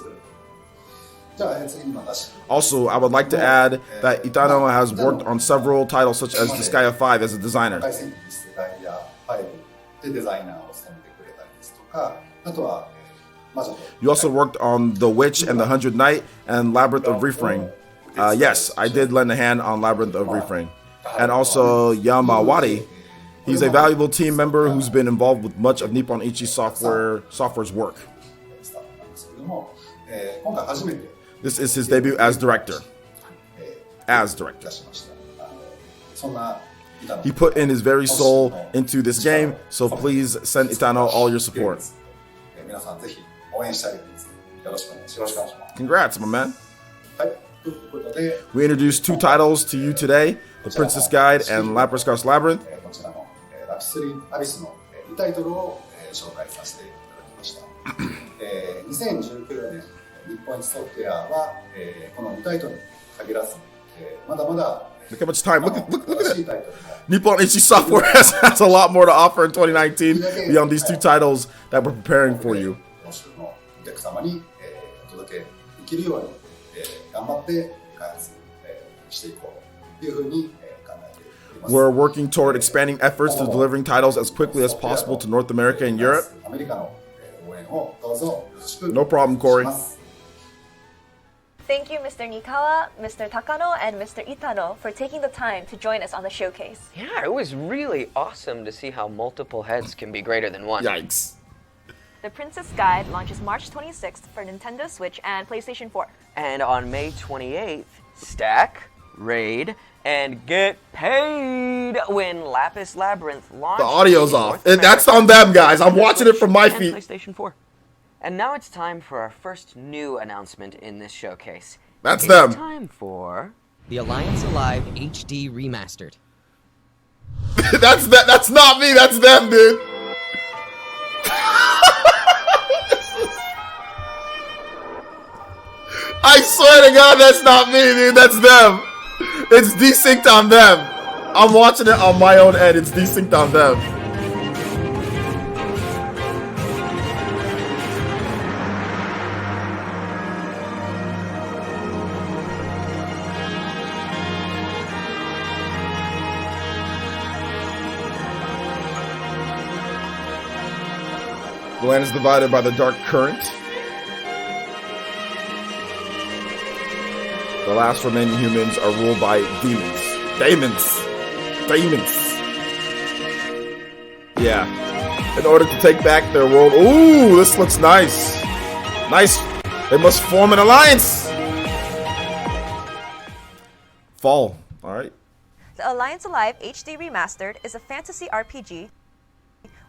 Also, I would like to add that Itano has worked on several titles such as Disgaea 5 as a designer. You also worked on The Witch and the 100 Knight and Labyrinth of Refrain. Yes, I did lend a hand on Labyrinth of Refrain. And also Yamawari. He's a valuable team member who's been involved with much of Nippon Ichi Software's work. This is his debut as director. He put in his very soul into this game, so please send Itano all your support. Congrats, my man. We introduced 2 titles to you today, The Princess Guide and Lapras Cross Labyrinth. Look how much time. Look at that. Nippon Ichi Software has a lot more to offer in 2019 beyond these 2 titles that we're preparing for you. We're working toward expanding efforts to delivering titles as quickly as possible to North America and Europe. No problem, Corey. Thank you, Mr. Nikawa, Mr. Takano, and Mr. Itano for taking the time to join us on the showcase. Yeah, it was really awesome to see how multiple heads can be greater than one. Yikes. The Princess Guide launches March 26th for Nintendo Switch and PlayStation 4. And on May 28th, stack, raid, and get paid when Lapis Labyrinth launches. The audio's off. That's on them, guys. I'm watching it from my feet. PlayStation 4. And now it's time for our first new announcement in this showcase. That's them. It's time for The Alliance Alive HD Remastered. That's not me. That's them, dude. I swear to God, that's not me, dude. That's them. It's desynced on them. I'm watching it on my own end. It's desynced on them. The land is divided by the dark current. The last remaining humans are ruled by demons. Demons. Yeah. In order to take back their world. Ooh, this looks nice. Nice. They must form an alliance. Fall. Alright. The Alliance Alive HD Remastered is a fantasy RPG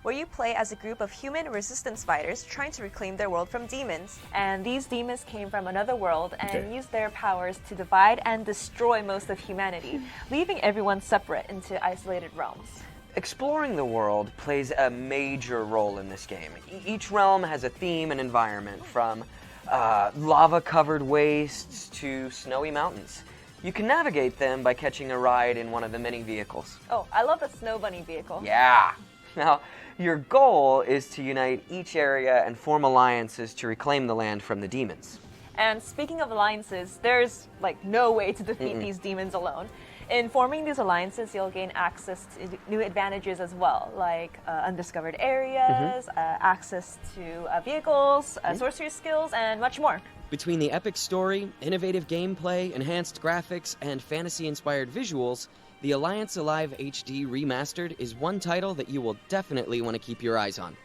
where you play as a group of human resistance fighters trying to reclaim their world from demons. And these demons came from another world and used their powers to divide and destroy most of humanity, leaving everyone separate into isolated realms. Exploring the world plays a major role in this game. Each realm has a theme and environment, from lava-covered wastes to snowy mountains. You can navigate them by catching a ride in one of the many vehicles. Oh, I love the Snow Bunny vehicle. Yeah. Now, your goal is to unite each area and form alliances to reclaim the land from the demons. And speaking of alliances, there's like no way to defeat these demons alone. In forming these alliances, you'll gain access to new advantages as well, like undiscovered areas, access to vehicles, sorcery skills, and much more. Between the epic story, innovative gameplay, enhanced graphics, and fantasy-inspired visuals, The Alliance Alive HD Remastered is one title that you will definitely want to keep your eyes on.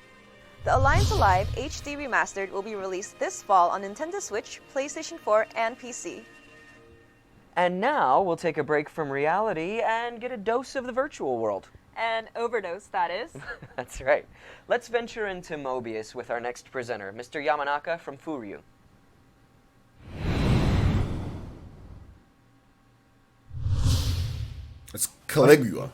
The Alliance Alive HD Remastered will be released this fall on Nintendo Switch, PlayStation 4, and PC. And now we'll take a break from reality and get a dose of the virtual world. And overdose, that is. That's right. Let's venture into Mobius with our next presenter, Mr. Yamanaka from Furyu. It's Caligula.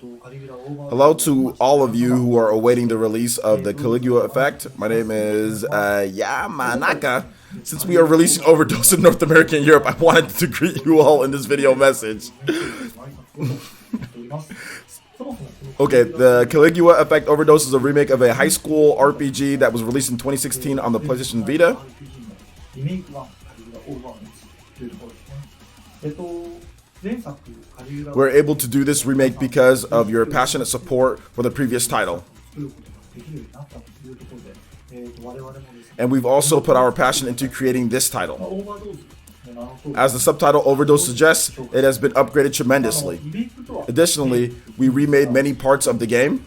Hello to all of you who are awaiting the release of the Caligula effect. My name is Yamanaka. Since we are releasing Overdose in North America and Europe, I wanted to greet you all in this video message. Okay, the Caligula effect Overdose is a remake of a high school RPG that was released in 2016 on the PlayStation Vita. We're able to do this remake because of your passionate support for the previous title. And we've also put our passion into creating this title. As the subtitle Overdose suggests, it has been upgraded tremendously. Additionally, we remade many parts of the game.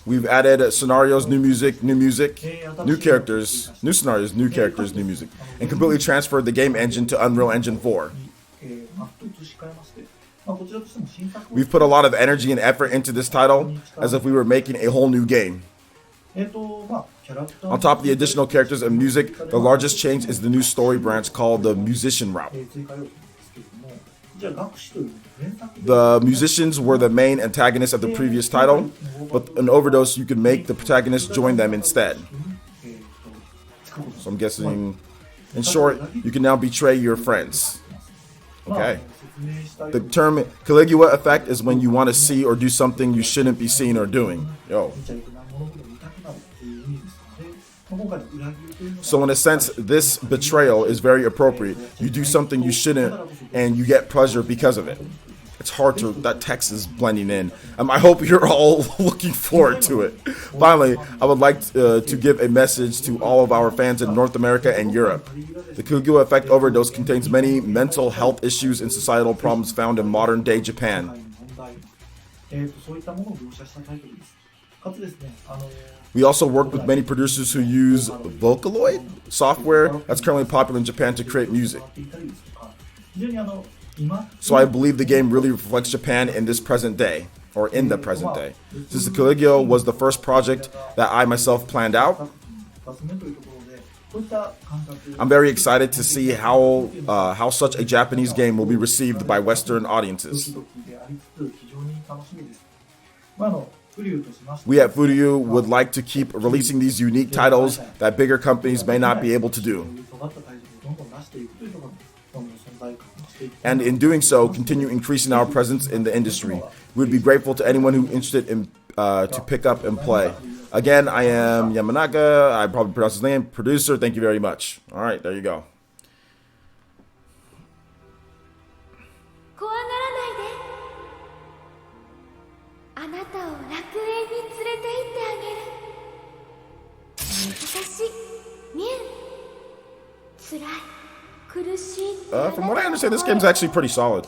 We've added scenarios, new music, new characters, new scenarios, new characters, new music, and completely transferred the game engine to Unreal Engine 4. We've put a lot of energy and effort into this title, as if we were making a whole new game. On top of the additional characters and music, the largest change is the new story branch called the Musician Route. The musicians were the main antagonists of the previous title, but in Overdose you could make the protagonists join them instead. So I'm guessing, in short, you can now betray your friends. Okay. The term Caligula effect is when you want to see or do something you shouldn't be seeing or doing. Yo. So in a sense, this betrayal is very appropriate. You do something you shouldn't, and you get pleasure because of it. It's hard to, that text is blending in. I hope you're all looking forward to it. Finally, I would like to give a message to all of our fans in North America and Europe. The Caligula effect Overdose contains many mental health issues and societal problems found in modern day Japan. We also work with many producers who use Vocaloid software that's currently popular in Japan to create music. So I believe the game really reflects Japan in this present day, or in the present day. Since the Caligula was the first project that I myself planned out, I'm very excited to see how such a Japanese game will be received by Western audiences. We at Furyu would like to keep releasing these unique titles that bigger companies may not be able to do. And in doing so, continue increasing our presence in the industry. We would be grateful to anyone who is interested in to pick up and play. Again, I am Yamanaka. I probably pronounced his name. Producer, thank you very much. All right, there you go. From what I understand, this game's actually pretty solid.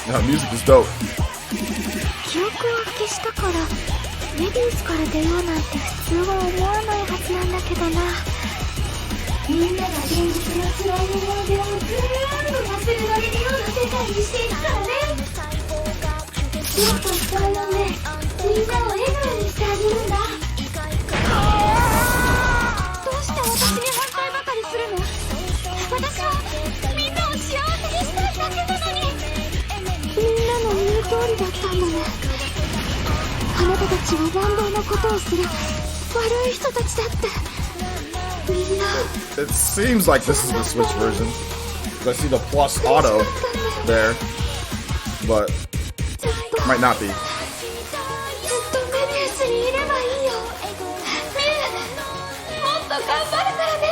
No, music is dope. 記憶を消したからメビウスから出ようなんて普通は思わないはずなんだけどな。みんなが現実の辛い思い出をずーっと忘れられるような世界にしていくからね。今と使うのでみんなを笑顔にしてあげるんだ。どうして私に反対ばかりするの？私はみんなを幸せにしたいだけなのに。みんなの言う通りだったんだね。あなたたちは乱暴なことをする悪い人たちだって。みんな。It seems like this is the Switch version. I see the plus auto there, but might not be. ずっとメビウスにいればいいよ。みんなもっと頑張るからね。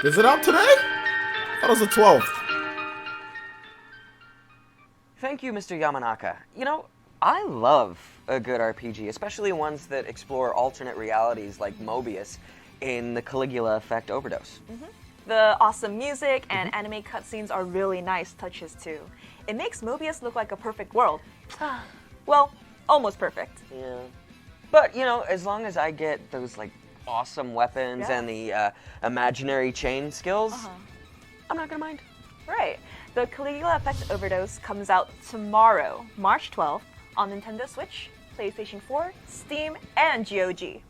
Is it out today? That was the 12th. Thank you, Mr. Yamanaka. You know, I love a good RPG, especially ones that explore alternate realities like Mobius in the Caligula Effect Overdose. The awesome music and anime cutscenes are really nice touches too. It makes Mobius look like a perfect world. Well, almost perfect. Yeah. But, you know, as long as I get those, like, awesome weapons and the imaginary chain skills, I'm not gonna mind. Right. The Caligula Effect Overdose comes out tomorrow, March 12th, on Nintendo Switch, PlayStation 4, Steam, and GOG.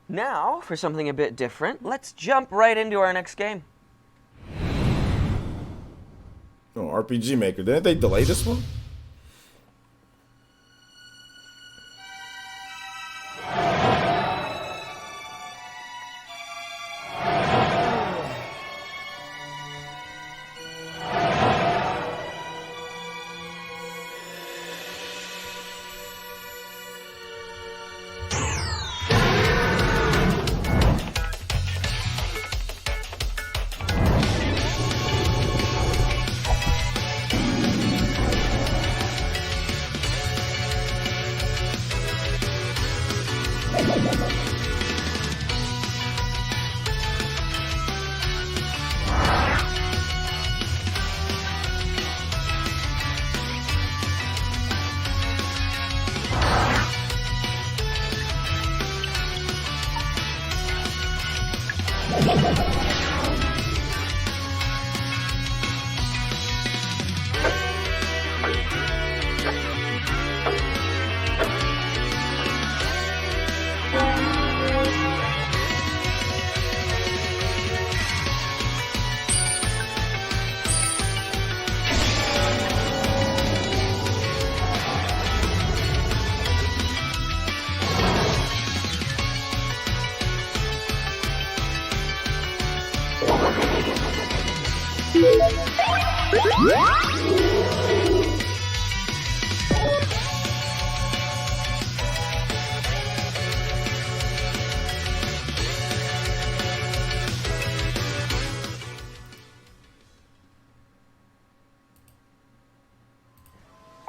Now, for something a bit different, let's jump right into our next game. Oh, RPG Maker. Didn't they delay this one?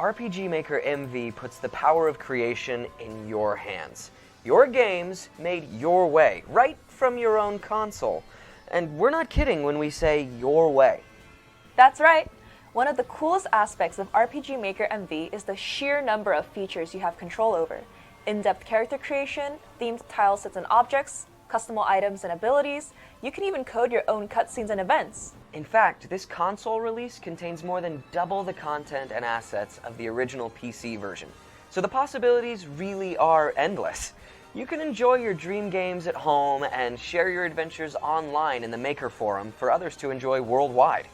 RPG Maker MV puts the power of creation in your hands. Your games made your way, right from your own console. And we're not kidding when we say your way. That's right. One of the coolest aspects of RPG Maker MV is the sheer number of features you have control over. In-depth character creation, themed tile sets and objects, customizable items and abilities. You can even code your own cutscenes and events. In fact, this console release contains more than double the content and assets of the original PC version. So the possibilities really are endless. You can enjoy your dream games at home and share your adventures online in the Maker Forum for others to enjoy worldwide.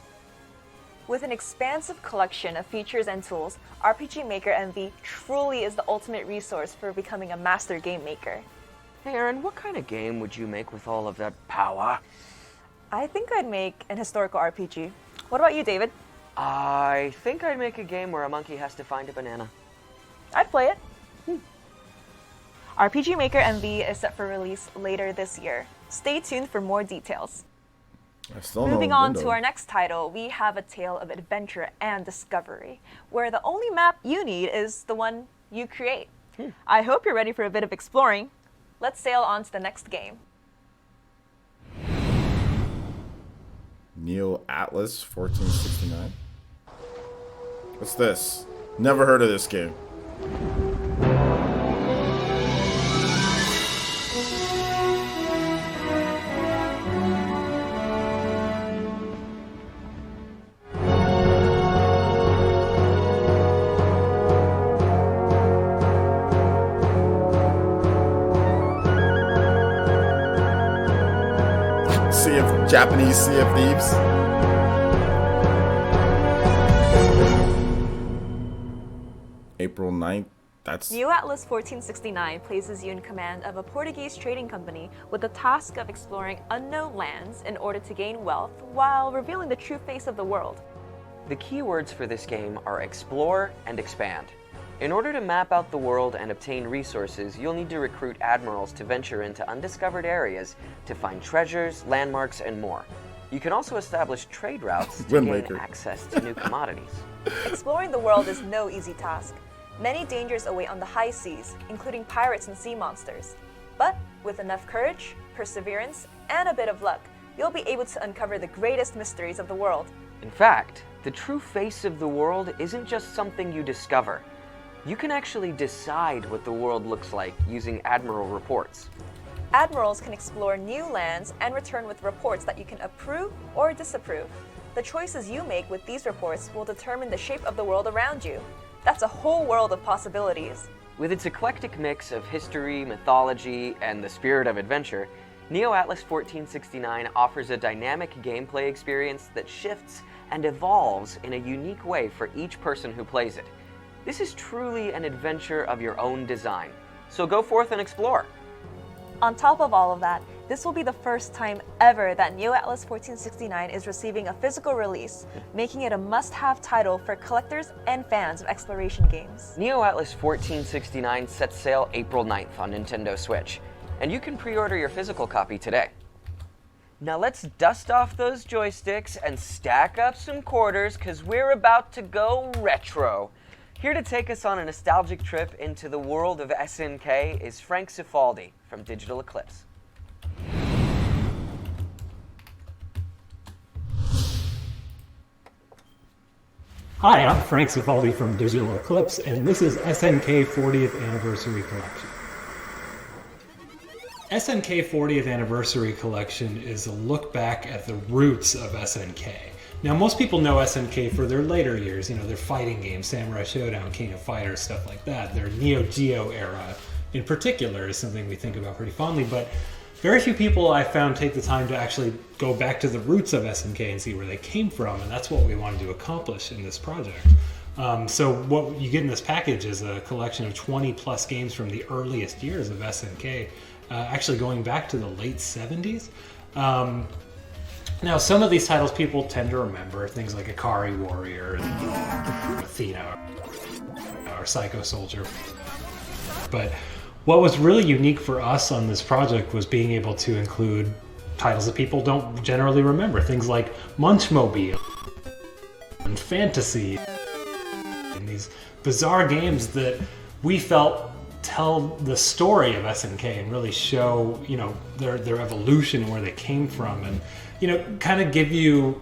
With an expansive collection of features and tools, RPG Maker MV truly is the ultimate resource for becoming a master game maker. Hey Aaron, what kind of game would you make with all of that power? I think I'd make an historical RPG. What about you, David? I think I'd make a game where a monkey has to find a banana. I'd play it. RPG Maker MV is set for release later this year. Stay tuned for more details. Moving on to our next title, we have a tale of adventure and discovery, where the only map you need is the one you create. I hope you're ready for a bit of exploring. Let's sail on to the next game. Neo Atlas 1469. What's this? Never heard of this game. Japanese Sea of Thieves. April 9th. That's Neo Atlas 1469 places you in command of a Portuguese trading company with the task of exploring unknown lands in order to gain wealth while revealing the true face of the world. The keywords for this game are explore and expand. In order to map out the world and obtain resources, you'll need to recruit admirals to venture into undiscovered areas to find treasures, landmarks, and more. You can also establish trade routes to Wind gain Waker. access to new commodities. Exploring the world is no easy task. Many dangers await on the high seas, including pirates and sea monsters. But with enough courage, perseverance, and a bit of luck, you'll be able to uncover the greatest mysteries of the world. In fact, the true face of the world isn't just something you discover. You can actually decide what the world looks like using Admiral reports. Admirals can explore new lands and return with reports that you can approve or disapprove. The choices you make with these reports will determine the shape of the world around you. That's a whole world of possibilities. With its eclectic mix of history, mythology, and the spirit of adventure, Neo Atlas 1469 offers a dynamic gameplay experience that shifts and evolves in a unique way for each person who plays it. This is truly an adventure of your own design, so go forth and explore. On top of all of that, this will be the first time ever that Neo Atlas 1469 is receiving a physical release, making it a must-have title for collectors and fans of exploration games. Neo Atlas 1469 sets sail April 9th on Nintendo Switch, and you can pre-order your physical copy today. Now let's dust off those joysticks and stack up some quarters, because we're about to go retro. Here to take us on a nostalgic trip into the world of SNK is Frank Cifaldi from Digital Eclipse. Hi, I'm Frank Cifaldi from Digital Eclipse, and this is SNK 40th Anniversary Collection. SNK 40th Anniversary Collection is a look back at the roots of SNK. Now, most people know SNK for their later years, their fighting games, Samurai Showdown, King of Fighters, stuff like that. Their Neo Geo era, in particular, is something we think about pretty fondly, but very few people I found take the time to actually go back to the roots of SNK and see where they came from, and that's what we wanted to accomplish in this project. So what you get in this package is a collection of 20 plus games from the earliest years of SNK, actually going back to the late 70s. Now, some of these titles people tend to remember, things like Ikari Warrior, Athena, or Psycho Soldier. But what was really unique for us on this project was being able to include titles that people don't generally remember, things like Munchmobile and Fantasy, and these bizarre games that we felt tell the story of SNK and really show, their evolution and where they came from, and kind of give you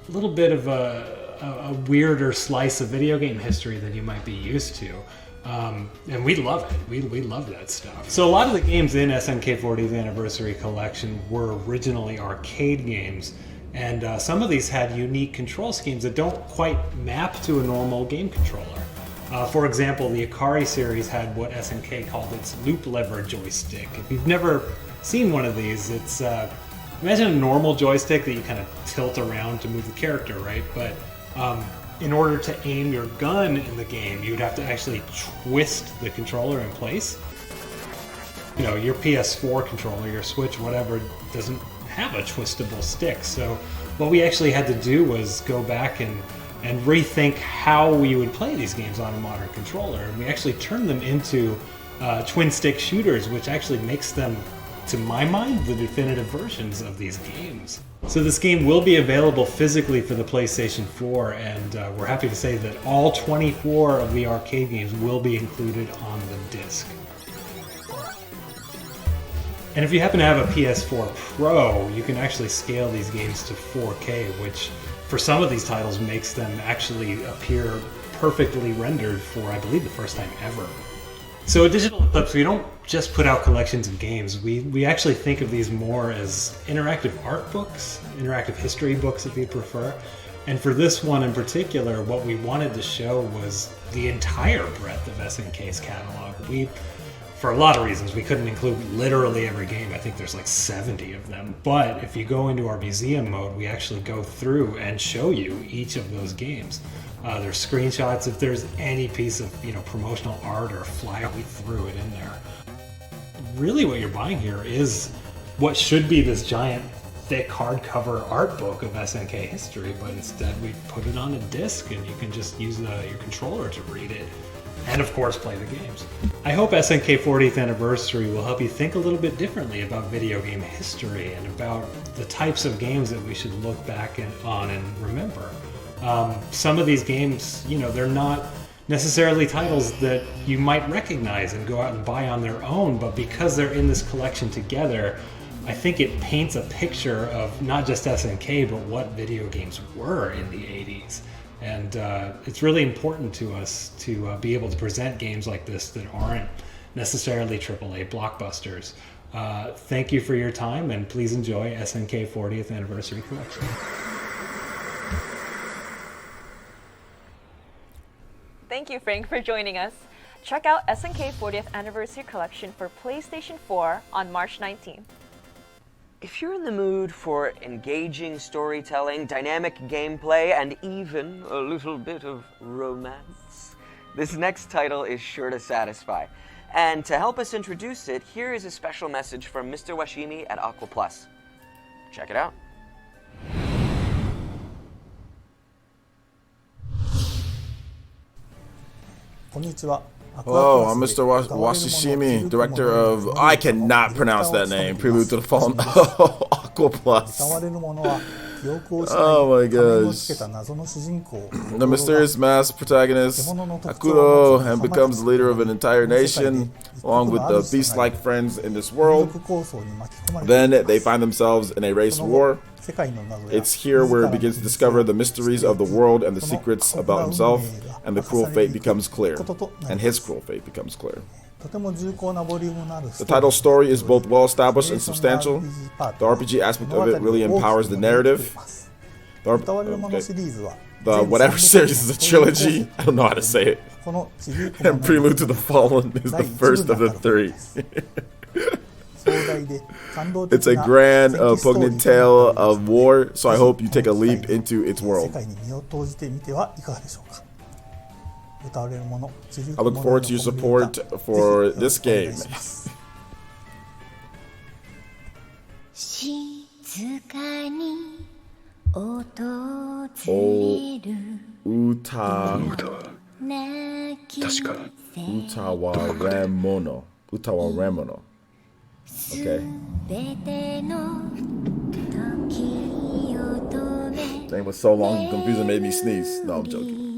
a little bit of a weirder slice of video game history than you might be used to. And we love it. We love that stuff. So a lot of the games in SNK 40th Anniversary Collection were originally arcade games, and some of these had unique control schemes that don't quite map to a normal game controller. For example, the Ikari series had what SNK called its loop lever joystick. If you've never seen one of these, it's imagine a normal joystick that you kind of tilt around to move the character, right? But in order to aim your gun in the game, you'd have to actually twist the controller in place. Your PS4 controller, your Switch, whatever, doesn't have a twistable stick. So what we actually had to do was go back and rethink how we would play these games on a modern controller. And we actually turned them into twin stick shooters, which actually makes them, to my mind, the definitive versions of these games. So this game will be available physically for the PlayStation 4, and we're happy to say that all 24 of the arcade games will be included on the disc. And if you happen to have a PS4 Pro, you can actually scale these games to 4K, which for some of these titles makes them actually appear perfectly rendered for, I believe, the first time ever. So at Digital Eclipse, we don't just put out collections of games. We actually think of these more as interactive art books, interactive history books if you prefer. And for this one in particular, what we wanted to show was the entire breadth of SNK's catalog. For a lot of reasons, we couldn't include literally every game. I think there's like 70 of them. But if you go into our museum mode, we actually go through and show you each of those games. There's screenshots if there's any piece of promotional art or flyer, we threw it in there. Really what you're buying here is what should be this giant thick hardcover art book of SNK history, but instead we put it on a disc and you can just use your controller to read it. and of course play the games. I hope SNK 40th Anniversary will help you think a little bit differently about video game history and about the types of games that we should look back on and remember. Some of these games, you know, they're not necessarily titles that you might recognize and go out and buy on their own, but because they're in this collection together, I think it paints a picture of not just SNK, but what video games were in the 80s. And it's really important to us to be able to present games like this that aren't necessarily AAA blockbusters. Thank you for your time, and please enjoy SNK 40th Anniversary Collection. Thank you, Frank, for joining us. Check out SNK 40th Anniversary Collection for PlayStation 4 on March 19th. If you're in the mood for engaging storytelling, dynamic gameplay, and even a little bit of romance, this next title is sure to satisfy. And to help us introduce it, here is a special message from Mr. Washimi at Aqua Plus. Check it out. Hello, I'm Mr. Washishimi, director of... I cannot pronounce that name. Prelude to the Fallen... Aqua Plus. Oh my gosh. The mysterious masked protagonist, Akuro, and becomes the leader of an entire nation, along with the beast-like friends in this world. Then they find themselves in a race war. It's here where he begins to discover the mysteries of the world and the secrets about himself, and the cruel fate becomes clear. And his cruel fate becomes clear. The title story is both well established and substantial. The RPG aspect of it really empowers the narrative. The whatever series is a trilogy. I don't know how to say it. And Prelude to the Fallen is the first of the three. It's a grand, poignant tale of war, so I hope you take a leap into its world. I look forward to your support for this game. Utawaremono. Okay. Name was so long and confusing, made me sneeze. No, I'm joking.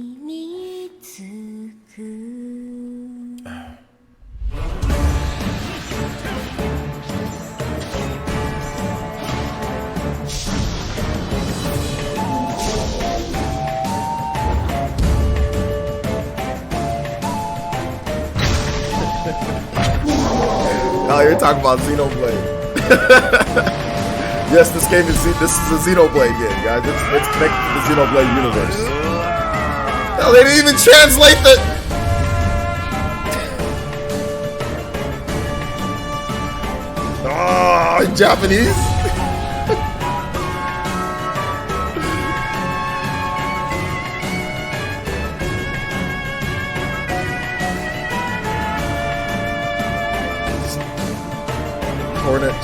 Oh, you're talking about Xenoblade. Yes, this game is a Xenoblade game, guys. It's connected to the Xenoblade universe. Hell, they didn't even translate the... Oh, in Japanese?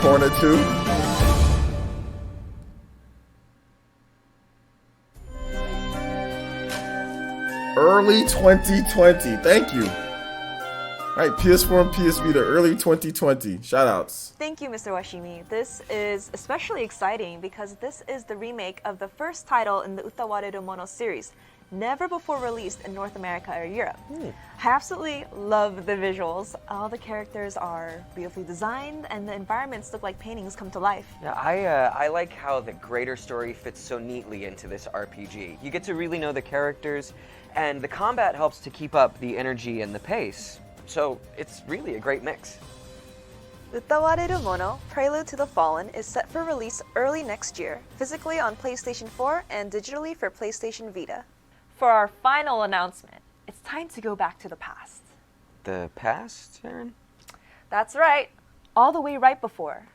Torna 2. Early 2020. Thank you. All right, PS4 and PS Vita, early 2020. Shoutouts. Thank you, Mr. Washimi. This is especially exciting because this is the remake of the first title in the Utawareru Mono series, never before released in North America or Europe. I absolutely love the visuals. All the characters are beautifully designed and the environments look like paintings come to life. Yeah, I like how the greater story fits so neatly into this RPG. You get to really know the characters, and the combat helps to keep up the energy and the pace. So it's really a great mix. Utawareru Mono, Prelude to the Fallen, is set for release early next year, physically on PlayStation 4 and digitally for PlayStation Vita. For our final announcement, it's time to go back to the past. The past, Aaron? That's right. All the way right before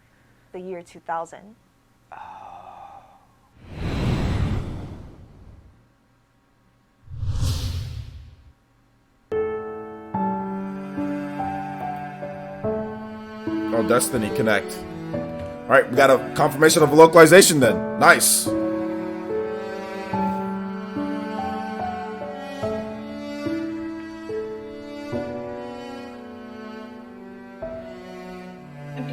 the year 2000. Oh, Destiny Connect. All right, we got a confirmation of localization then. Nice. Destiny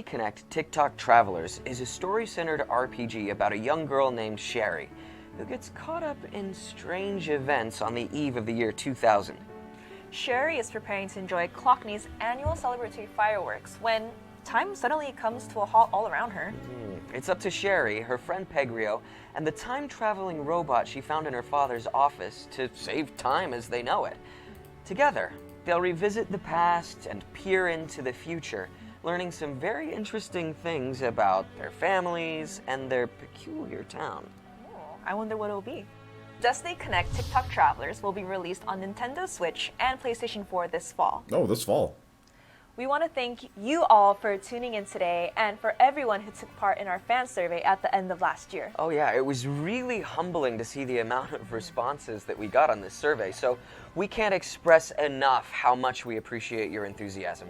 Connect TikTok Travelers is a story-centered RPG about a young girl named Sherry who gets caught up in strange events on the eve of the year 2000. Sherry is preparing to enjoy Clockney's annual celebratory fireworks when time suddenly comes to a halt all around her. It's up to Sherry, her friend Pegrio, and the time-traveling robot she found in her father's office to save time as they know it. Together, they'll revisit the past and peer into the future, learning some very interesting things about their families and their peculiar town. I wonder what it'll be. Destiny Connect TikTok Travelers will be released on Nintendo Switch and PlayStation 4 this fall. Oh, this fall. We want to thank you all for tuning in today and for everyone who took part in our fan survey at the end of last year. Oh yeah, it was really humbling to see the amount of responses that we got on this survey, so we can't express enough how much we appreciate your enthusiasm.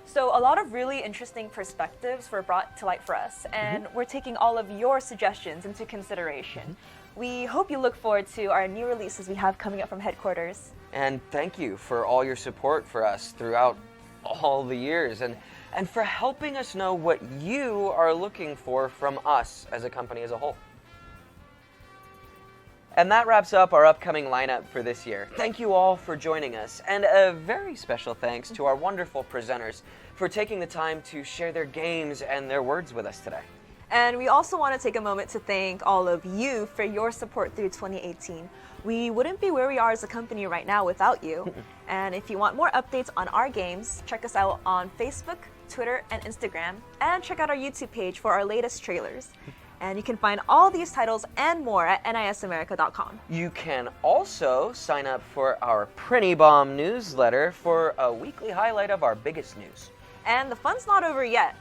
So a lot of really interesting perspectives were brought to light for us, and we're taking all of your suggestions into consideration. We hope you look forward to our new releases we have coming up from headquarters. And thank you for all your support for us throughout all the years, and for helping us know what you are looking for from us as a company as a whole. And that wraps up our upcoming lineup for this year. Thank you all for joining us, and a very special thanks to our wonderful presenters for taking the time to share their games and their words with us today. And we also want to take a moment to thank all of you for your support through 2018. We wouldn't be where we are as a company right now without you. And if you want more updates on our games, check us out on Facebook, Twitter, and Instagram, and check out our YouTube page for our latest trailers. And you can find all these titles and more at nisamerica.com. You can also sign up for our Prinny Bomb newsletter for a weekly highlight of our biggest news. And the fun's not over yet.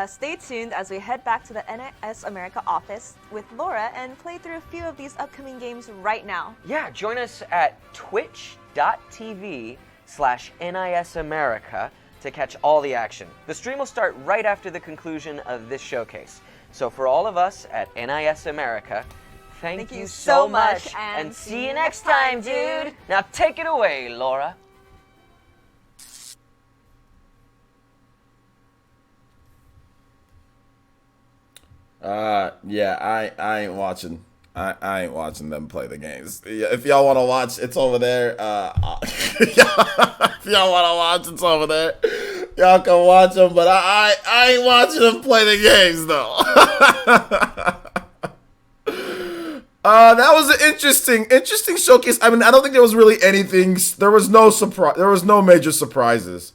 Stay tuned as we head back to the NIS America office with Laura and play through a few of these upcoming games right now. Yeah, join us at twitch.tv/NIS America to catch all the action. The stream will start right after the conclusion of this showcase. So for all of us at NIS America, thank you so much, and see you next time, dude! Now take it away, Laura. Yeah, I ain't watching. I ain't watching them play the games. If y'all want to watch, it's over there. If y'all want to watch, it's over there. Y'all can watch them, but I ain't watching them play the games though. That was an interesting showcase. I mean, I don't think there was really anything. There was no surprise. There was no major surprises.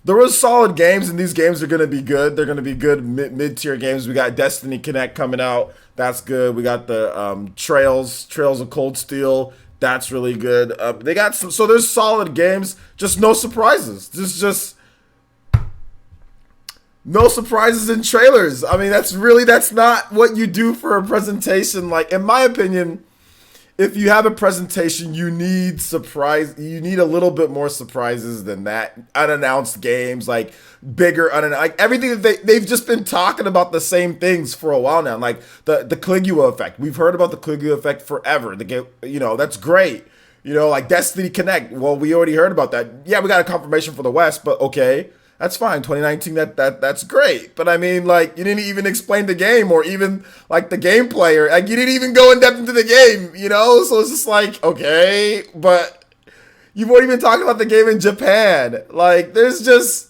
There was solid games, and these games are going to be good. They're going to be good mid-tier games. We got Destiny Connect coming out. That's good. We got the Trails of Cold Steel. That's really good. They got some. So there's solid games. Just no surprises. Just no surprises in trailers. I mean, that's not what you do for a presentation. Like, in my opinion, if you have a presentation, you need a little bit more surprises than that. Unannounced games, like bigger like everything that they've just been talking about the same things for a while now. Like the Caligula effect. We've heard about the Caligula effect forever. The game, that's great. Like Destiny Connect. Well, we already heard about that. Yeah, we got a confirmation for the West, but okay. That's fine. 2019, that's great. But I mean, like, you didn't even explain the game or even like the gameplay, or like you didn't even go in depth into the game, So it's just like, okay, but you've already been talking about the game in Japan. Like, there's just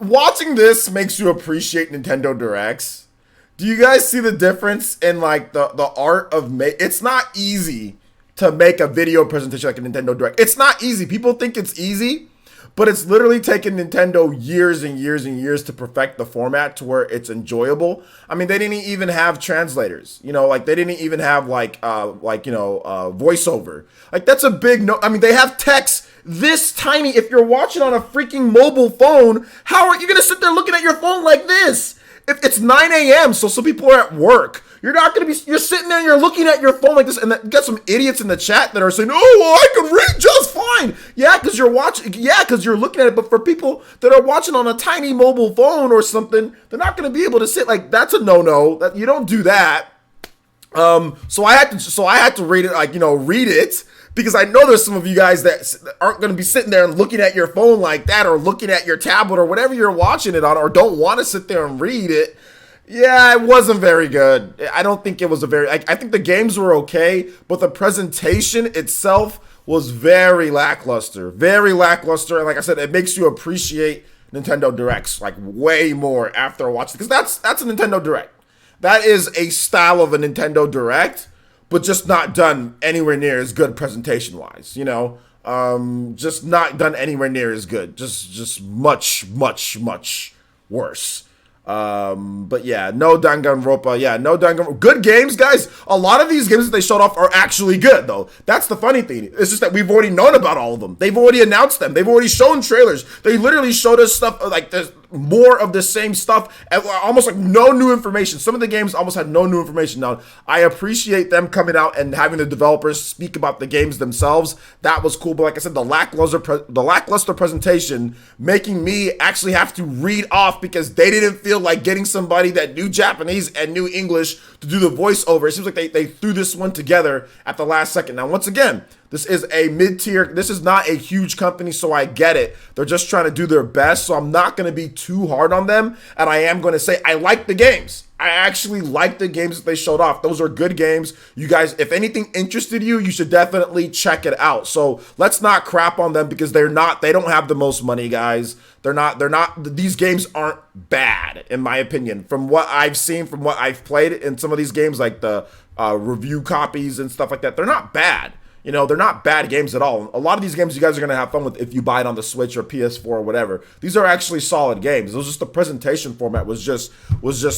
watching this makes you appreciate Nintendo Directs. Do you guys see the difference in like the art of it's not easy to make a video presentation like a Nintendo Direct. It's not easy. People think it's easy. But it's literally taken Nintendo years and years and years to perfect the format to where it's enjoyable. I mean, they didn't even have translators, like they didn't even have voiceover. Like, that's a big no. I mean, they have text this tiny. If you're watching on a freaking mobile phone, how are you going to sit there looking at your phone like this? If it's 9 a.m., so some people are at work. You're sitting there and you're looking at your phone like this, and you got some idiots in the chat that are saying, oh, well, I can read just fine fine. Yeah, because you're watching. Yeah, because you're looking at it. But for people that are watching on a tiny mobile phone or something, they're not going to be able to sit. Like, that's a no-no. That you don't do that. So I had to read it, like, read it, because I know there's some of you guys that aren't going to be sitting there and looking at your phone like that, or looking at your tablet or whatever you're watching it on, or don't want to sit there and read it. Yeah, it wasn't very good. I don't think it was I think the games were okay, but the presentation itself was very lackluster. Very lackluster. And like I said, it makes you appreciate Nintendo Directs like way more after watching, because that's a Nintendo Direct. That is a style of a Nintendo Direct, but just not done anywhere near as good presentation-wise, just not done anywhere near as good. Just much, much, much worse. But yeah, no Danganronpa. Yeah, no Danganronpa. Good games, guys. A lot of these games that they showed off are actually good, though. That's the funny thing. It's just that we've already known about all of them. They've already announced them. They've already shown trailers. They literally showed us stuff like there's more of the same stuff, and almost like no new information. Some of the games almost had no new information. Now, I appreciate them coming out and having the developers speak about the games themselves. That was cool. But like I said, the lackluster presentation making me actually have to read off, because they didn't feel like getting somebody that knew Japanese and knew English to do the voiceover. It seems like they threw this one together at the last second. Now, once again, this is a mid-tier. This is not a huge company, so I get it. They're just trying to do their best, so I'm not going to be too hard on them. And I am going to say I like the games. I actually like the games that they showed off. Those are good games. You guys, if anything interested you, you should definitely check it out. So let's not crap on them, because they don't have the most money, guys. These games aren't bad, in my opinion. From what I've seen, from what I've played in some of these games, like the review copies and stuff like that, they're not bad. They're not bad games at all. A lot of these games you guys are going to have fun with if you buy it on the Switch or PS4 or whatever. These are actually solid games. It was just the presentation format was just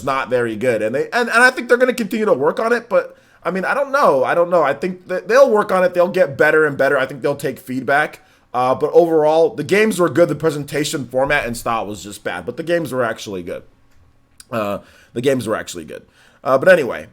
not very good. And I think they're going to continue to work on it, but I mean, I don't know. I think that they'll work on it. They'll get better and better. I think they'll take feedback. But overall, the games were good. The presentation format and style was just bad, but the games were actually good. But anyway,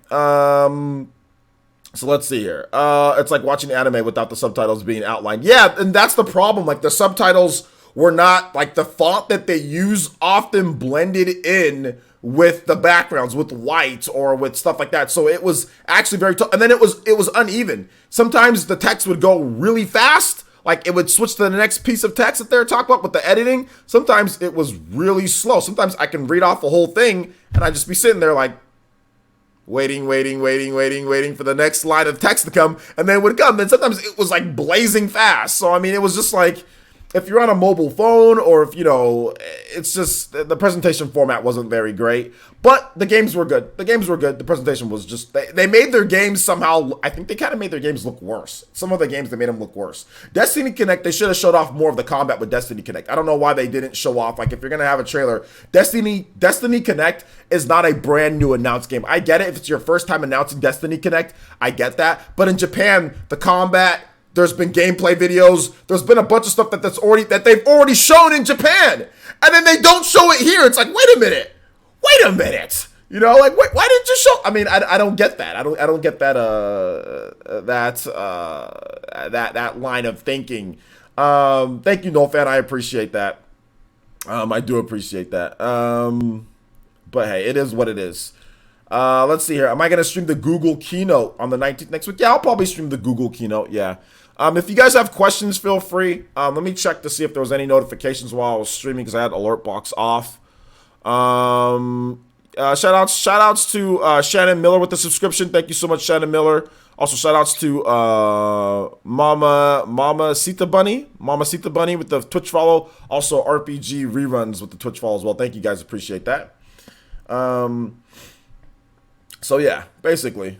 so let's see here. It's like watching anime without the subtitles being outlined. Yeah, and that's the problem. Like, the subtitles were not, like, the font that they use often blended in with the backgrounds, with white or with stuff like that. So it was actually very tough. And then it was uneven. Sometimes the text would go really fast. Like, it would switch to the next piece of text that they're talking about with the editing. Sometimes it was really slow. Sometimes I can read off the whole thing and I'd just be sitting there like, waiting for the next line of text to come, and then it would come. Then sometimes it was like blazing fast. So I mean, it was just like, if you're on a mobile phone, or if it's just the presentation format wasn't very great. But the games were good. The presentation was just, they made their games somehow, I think they kind of made their games look worse. Some of the games, they made them look worse. Destiny Connect, they should have showed off more of the combat with Destiny Connect. I don't know why they didn't show off, like, if you're going to have a trailer. Destiny Connect is not a brand new announced game. I get it. If it's your first time announcing Destiny Connect, I get that. But in Japan, the combat, there's been gameplay videos. There's been a bunch of stuff that they've already shown in Japan, and then they don't show it here. It's like, wait a minute. Like, why didn't you show? I mean, I don't get that. I don't get that that line of thinking. Thank you, NoFan. I appreciate that. I do appreciate that. But hey, it is what it is. Let's see here. Am I going to stream the Google keynote on the 19th next week? Yeah, I'll probably stream the Google keynote. Yeah. If you guys have questions, feel free. Let me check to see if there was any notifications while I was streaming, because I had alert box off. Shout outs to Shannon Miller with the subscription. Thank you so much, Shannon Miller. Also, shout outs to Mama Sita Bunny with the Twitch follow. Also, RPG Reruns with the Twitch follow as well. Thank you guys, appreciate that. So yeah, basically.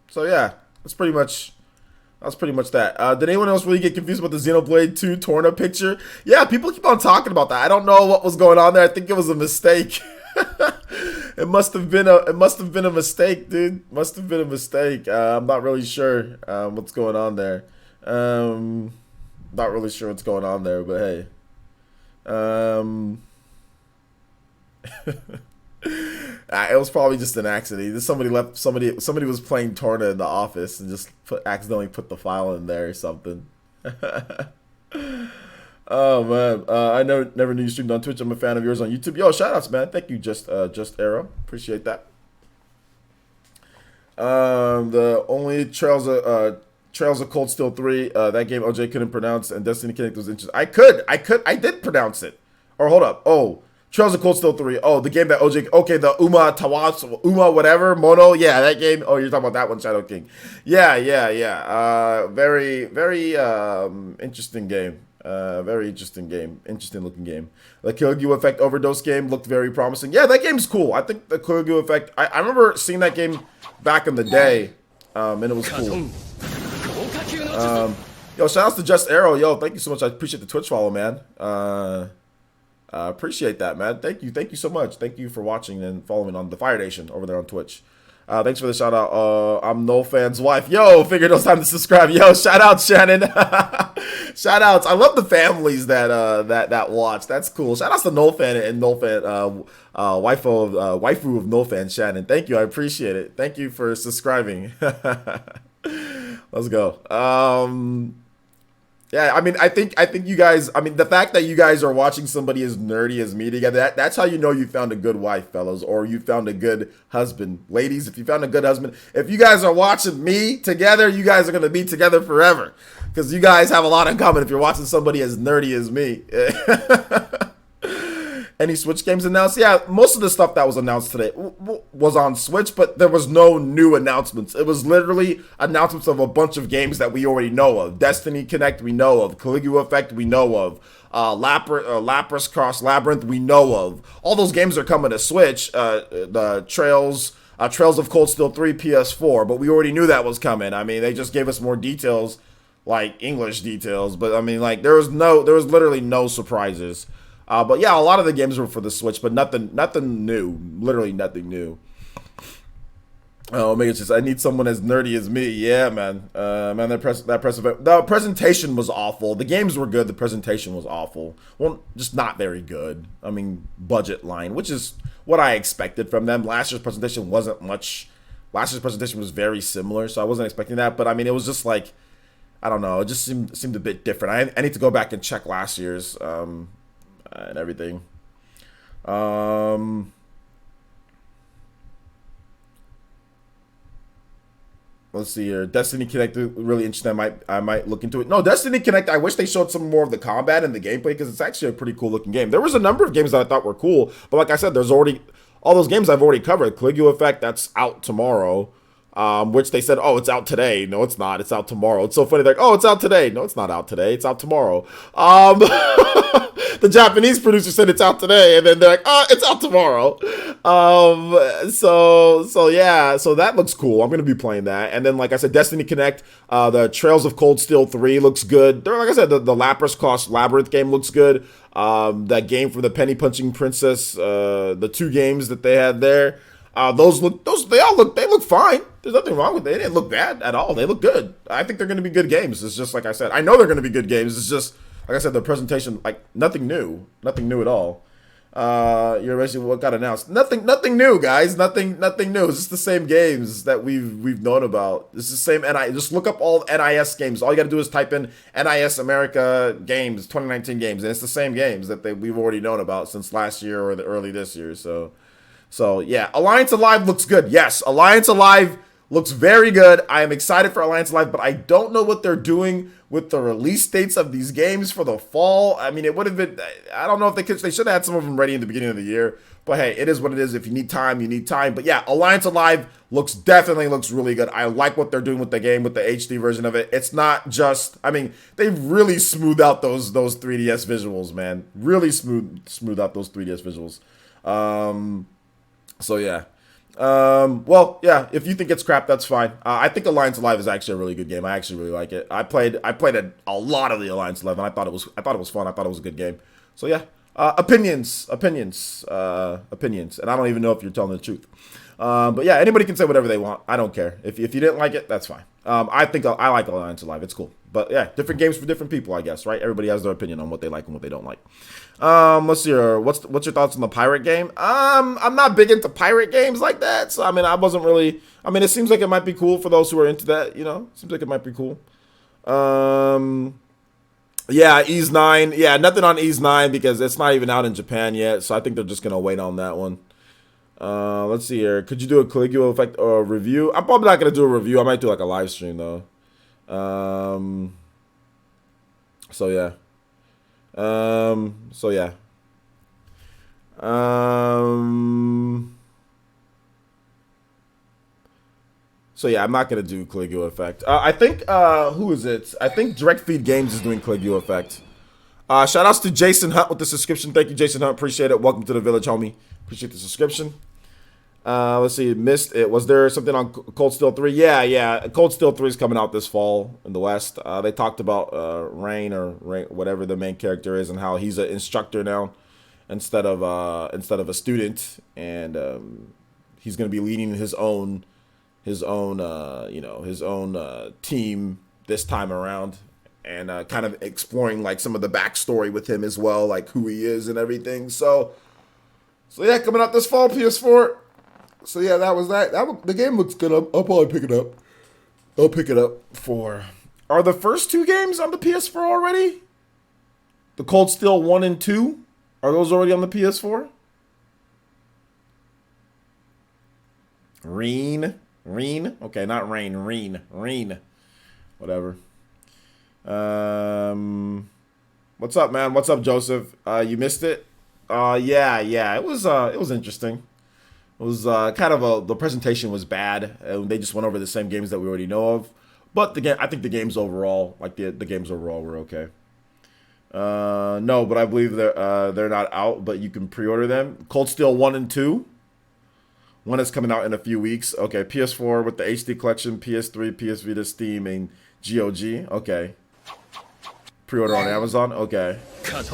So yeah, that's pretty much that. Did anyone else really get confused about the Xenoblade 2 Torna picture? Yeah, people keep on talking about that. I don't know what was going on there. I think it was a mistake. It must have been a mistake, dude. Must have been a mistake. I'm not really sure what's going on there. Not really sure what's going on there, but hey. It was probably just an accident. Somebody left. Somebody was playing Torna in the office and just accidentally put the file in there or something. Oh man, I never knew you streamed on Twitch. I'm a fan of yours on YouTube. Yo, shout outs, man. Thank you, just Arrow. Appreciate that. The only Trails of Cold Steel 3, that game OJ couldn't pronounce, and Destiny Connect was interesting. I did pronounce it. Or hold up. Oh, Trails of Cold Steel 3. Oh, the game that OJ, okay, the Uma whatever, Mono. Yeah, that game. Oh, you're talking about that one, Shadow King. Yeah. Very interesting game. Very interesting game. Interesting looking game. The Killgu Effect Overdose game looked very promising. Yeah, that game's cool. I think the Killgu Effect, I remember seeing that game back in the day, and it was cool. Yo, shout outs to Just Arrow. Yo, thank you so much. I appreciate the Twitch follow, man. Appreciate that, man. Thank you so much. Thank you for watching and following on the Fire Nation over there on Twitch. Thanks for the shout out. I'm No Fan's wife. Yo, figured it was time to subscribe. Yo, shout out Shannon. Shout outs. I love the families that watch. That's cool. Shout outs to No Fan and No Fan, waifu of No Fan, Shannon. Thank you. I appreciate it. Thank you for subscribing. Let's go. Yeah, I mean, I think you guys, I mean, the fact that you guys are watching somebody as nerdy as me together, that's how you know you found a good wife, fellas, or you found a good husband. Ladies, if you found a good husband, if you guys are watching me together, you guys are going to be together forever, because you guys have a lot in common if you're watching somebody as nerdy as me. Any Switch games announced? Yeah, most of the stuff that was announced today was on Switch, but there was no new announcements. It was literally announcements of a bunch of games that we already know of. Destiny Connect, we know of. Caligula Effect, we know of. Lapras Cross Labyrinth, we know of. All those games are coming to Switch. The Trails of Cold Steel 3 PS4, but we already knew that was coming. I mean, they just gave us more details, like English details, but I mean, like there was literally no surprises. But yeah, a lot of the games were for the Switch, but nothing new. Literally nothing new. Oh, maybe it's just I need someone as nerdy as me. Yeah, man. The presentation was awful. The games were good. The presentation was awful. Well, just not very good. I mean, budget line, which is what I expected from them. Last year's presentation wasn't much. Last year's presentation was very similar, so I wasn't expecting that. But I mean, it was just like, I don't know. It just seemed a bit different. I need to go back and check last year's. And everything. Let's see here. Destiny Connect, really interesting. I might look into it. No, Destiny Connect, I wish they showed some more of the combat and the gameplay, because it's actually a pretty cool looking game. There was a number of games that I thought were cool, but like I said, there's already all those games I've already covered. Caligula Effect, that's out tomorrow. Which they said, oh, it's out today. No, it's not. It's out tomorrow. It's so funny. They're like, oh, it's out today. No, it's not out today. It's out tomorrow. The Japanese producer said it's out today, and then they're like, oh, it's out tomorrow. So yeah, so that looks cool. I'm going to be playing that. And then, like I said, Destiny Connect, the Trails of Cold Steel 3 looks good. Like I said, the Lapras Cross Labyrinth game looks good. That game from the Penny Punching Princess, the two games that they had there. They look fine. There's nothing wrong with it. They didn't look bad at all. They look good. I think they're going to be good games. It's just like I said. I know they're going to be good games. It's just like I said, the presentation, like nothing new at all. You're basically what got announced. Nothing new, guys. Nothing new. It's just the same games that we've known about. It's the same NIS. Just look up all NIS games. All you got to do is type in NIS America games, 2019 games, and it's the same games that we've already known about since last year or the early this year. So yeah, Alliance Alive looks good. Yes, Alliance Alive looks very good. I am excited for Alliance Alive, but I don't know what they're doing with the release dates of these games for the fall. I mean, it would have been, I don't know if they should have had some of them ready in the beginning of the year. But hey, it is what it is. If you need time, you need time. But yeah, Alliance Alive definitely looks really good. I like what they're doing with the game, with the HD version of it. It's not just, I mean, they've really smoothed out those 3DS visuals, man. Really smooth out those 3DS visuals. So yeah. Well, yeah, if you think it's crap, that's fine. I think Alliance Alive is actually a really good game. I actually really like it. I played a lot of the Alliance Alive, and I thought it was fun. I thought it was a good game. So yeah, opinions, and I don't even know if you're telling the truth. But yeah, anybody can say whatever they want. I don't care. If you didn't like it, that's fine. I think I like Alliance Alive. It's cool. But yeah, different games for different people, I guess, right? Everybody has their opinion on what they like and what they don't like. Let's see here. What's your thoughts on the pirate game? I'm not big into pirate games like that. So I mean, I wasn't really. I mean, it seems like it might be cool for those who are into that. You know, seems like it might be cool. Yeah, Ease 9. Yeah, nothing on Ease 9 because it's not even out in Japan yet. So I think they're just gonna wait on that one. Let's see here. Could you do a Caligula effect or a review? I'm probably not gonna do a review. I might do like a live stream though. So yeah. So yeah. So yeah, I'm not gonna do Caligula effect. I think who is it? I think Direct Feed Games is doing Caligula effect. Shout outs to Jason Hunt with the subscription. Thank you, Jason Hunt. Appreciate it. Welcome to the village, homie. Appreciate the subscription. Let's see. Missed it. Was there something on Cold Steel 3? Yeah. Cold Steel 3 is coming out this fall in the West. They talked about Rain, whatever the main character is, and how he's an instructor now instead of a student, and he's going to be leading his own team this time around, and kind of exploring like some of the backstory with him as well, like who he is and everything. So yeah, coming out this fall, PS4. So yeah, that was that. The game looks good. I'll probably pick it up. I'll pick it up for. Are the first two games on the PS4 already? The Cold Steel 1 and 2? Are those already on the PS4? Reen? Okay, not Rain. Reen. Whatever. What's up, man? What's up, Joseph? You missed it? Yeah. It was interesting. It was kind of the presentation was bad. They just went over the same games that we already know of. But I think the games overall, the games overall were okay. No, but I believe they're not out, but you can pre-order them. Cold Steel 1 and 2. One is coming out in a few weeks. Okay, PS4 with the HD collection, PS3, PS Vita, Steam, and GOG. Okay. Pre-order on Amazon. Okay. Shout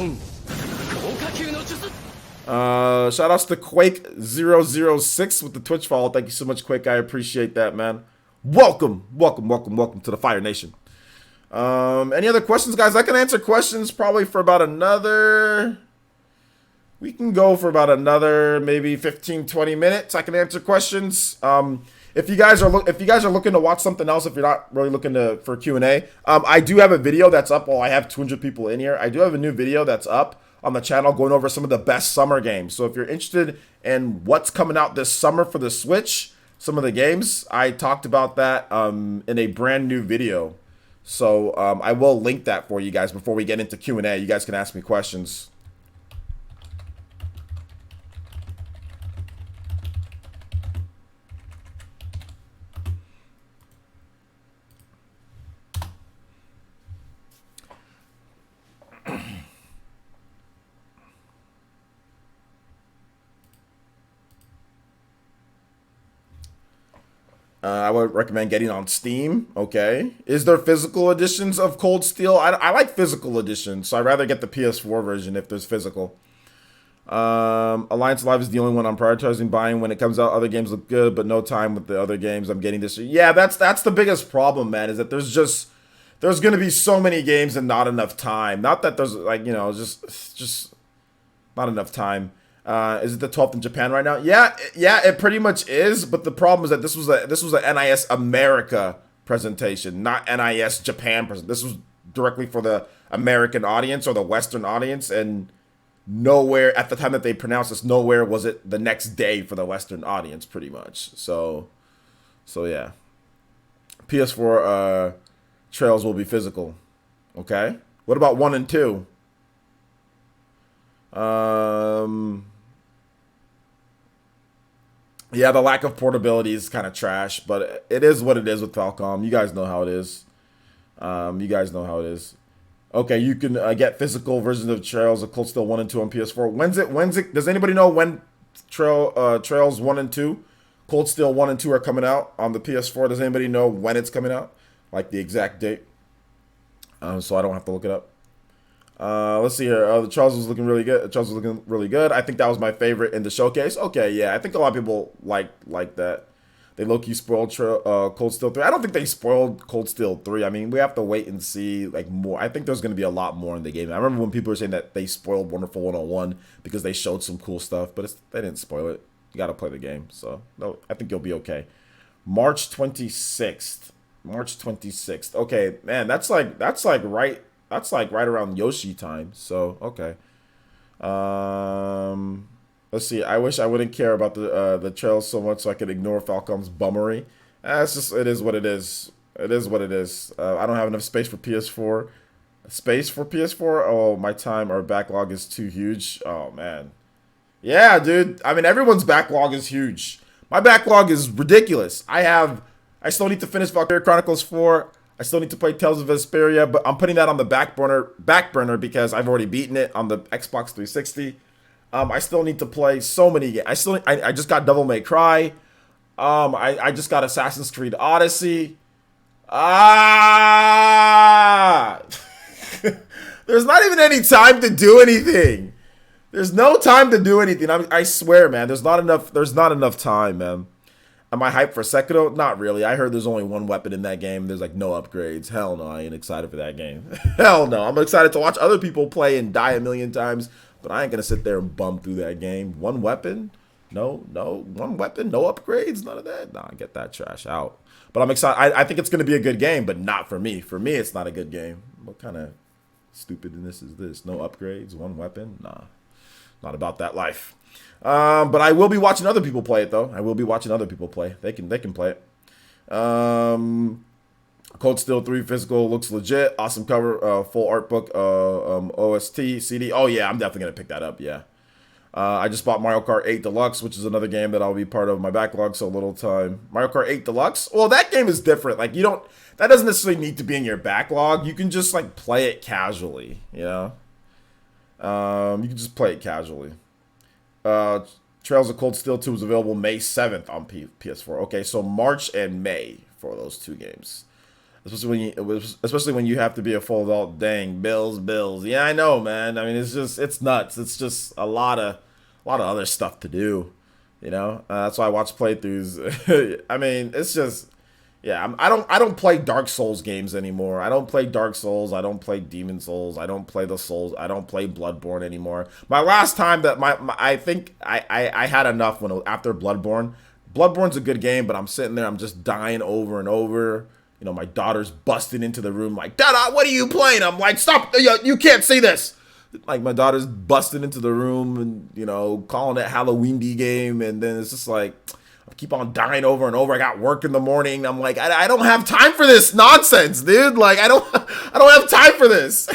outs to Quake006 with the Twitch follow. Thank you so much, Quake. I appreciate that, man. Welcome to the Fire Nation. Any other questions, guys? I can answer questions probably for about another. We can go for about another maybe 15-20 minutes. I can answer questions. If you guys are looking to watch something else, if you're not really looking for Q&A, I do have a video that's up. Well, I have 200 people in here. I do have a new video that's up on the channel going over some of the best summer games. So if you're interested in what's coming out this summer for the Switch, some of the games, I talked about that in a brand new video. So I will link that for you guys before we get into Q&A. You guys can ask me questions. I would recommend getting on Steam. Okay. Is there physical editions of Cold Steel? I like physical editions, so I'd rather get the PS4 version if there's physical. Alliance Live is the only one I'm prioritizing buying when it comes out. Other games look good, but no time with the other games I'm getting this year. Yeah, that's the biggest problem, man, is that there's going to be so many games and not enough time. Not that there's just not enough time. Is it the 12th in Japan right now? Yeah, it pretty much is. But the problem is that this was a NIS America presentation, not NIS Japan presentation. This was directly for the American audience or the Western audience, and nowhere at the time that they pronounced this, nowhere was it the next day for the Western audience, pretty much. So yeah, PS4 trails will be physical. Okay, what about 1 and 2? Yeah, the lack of portability is kind of trash, but it is what it is with Falcom. You guys know how it is. Okay, you can get physical versions of Trails of Cold Steel 1 and 2 on PS4. When's it? Does anybody know when Trails 1 and 2, Cold Steel 1 and 2 are coming out on the PS4? Does anybody know when it's coming out? Like the exact date? So I don't have to look it up. Let's see here. The Charles was looking really good. Charles was looking really good. I think that was my favorite in the showcase. Okay, yeah, I think a lot of people like that. They low-key spoiled Cold Steel 3. I don't think they spoiled Cold Steel 3. I mean, we have to wait and see like more. I think there's going to be a lot more in the game. I remember when people were saying that they spoiled Wonderful 101 because they showed some cool stuff, but they didn't spoil it. You got to play the game. So, no, I think you'll be okay. March 26th. March 26th. Okay, man, that's like right around Yoshi time. So, okay. Let's see. I wish I wouldn't care about the trails so much so I could ignore Falcom's bummery. It's just, it is what it is. It is what it is. I don't have enough space for PS4. Space for PS4? Oh, my time or backlog is too huge. Oh, man. Yeah, dude. I mean, everyone's backlog is huge. My backlog is ridiculous. I still need to finish Valkyria Chronicles 4. I still need to play Tales of Vesperia, but I'm putting that on the back burner because I've already beaten it on the Xbox 360. I still need to play so many games. I just got Devil May Cry. I just got Assassin's Creed Odyssey. There's not even any time to do anything. There's no time to do anything. I swear, man. There's not enough time, man. Am I hyped for Sekiro? Not really. I heard there's only one weapon in that game. There's like no upgrades. Hell no, I ain't excited for that game. Hell no. I'm excited to watch other people play and die a million times, but I ain't gonna sit there and bum through that game. One weapon? No. One weapon? No upgrades? None of that? Nah, get that trash out. But I'm excited. I think it's gonna be a good game, but not for me. For me, it's not a good game. What kind of stupidness is this? No upgrades? One weapon? Nah. Not about that life. But I will be watching other people play it, though. I will be watching other people play. They can play it. Cold Steel 3 physical looks legit. Awesome cover. Full art book. OST CD. Oh yeah, I'm definitely gonna pick that up. Yeah. I just bought Mario Kart 8 Deluxe, which is another game that I'll be part of my backlog. So little time. Mario Kart 8 Deluxe. Well, that game is different. Like that doesn't necessarily need to be in your backlog. You can just like play it casually. You know. You can just play it casually. Trails of Cold Steel 2 is available May 7th on PS4. Okay, so March and May for those two games. Especially when you have to be a full adult. Dang, bills. Yeah, I know, man. I mean, it's nuts. It's just a lot of other stuff to do. You know, that's why I watch playthroughs. I mean, it's just. Yeah, I don't play Dark Souls games anymore. I don't play Dark Souls. I don't play Demon Souls. I don't play the Souls. I don't play Bloodborne anymore. My last time that I think I had enough after Bloodborne. Bloodborne's a good game, but I'm sitting there, I'm just dying over and over. You know, my daughter's busting into the room like, Dada, what are you playing? I'm like, stop! You can't see this. Like my daughter's busting into the room and calling it Halloween-y game, and then it's just like. I keep on dying over and over. I got work in the morning. I'm like, I don't have time for this nonsense, dude. Like, I don't have time for this.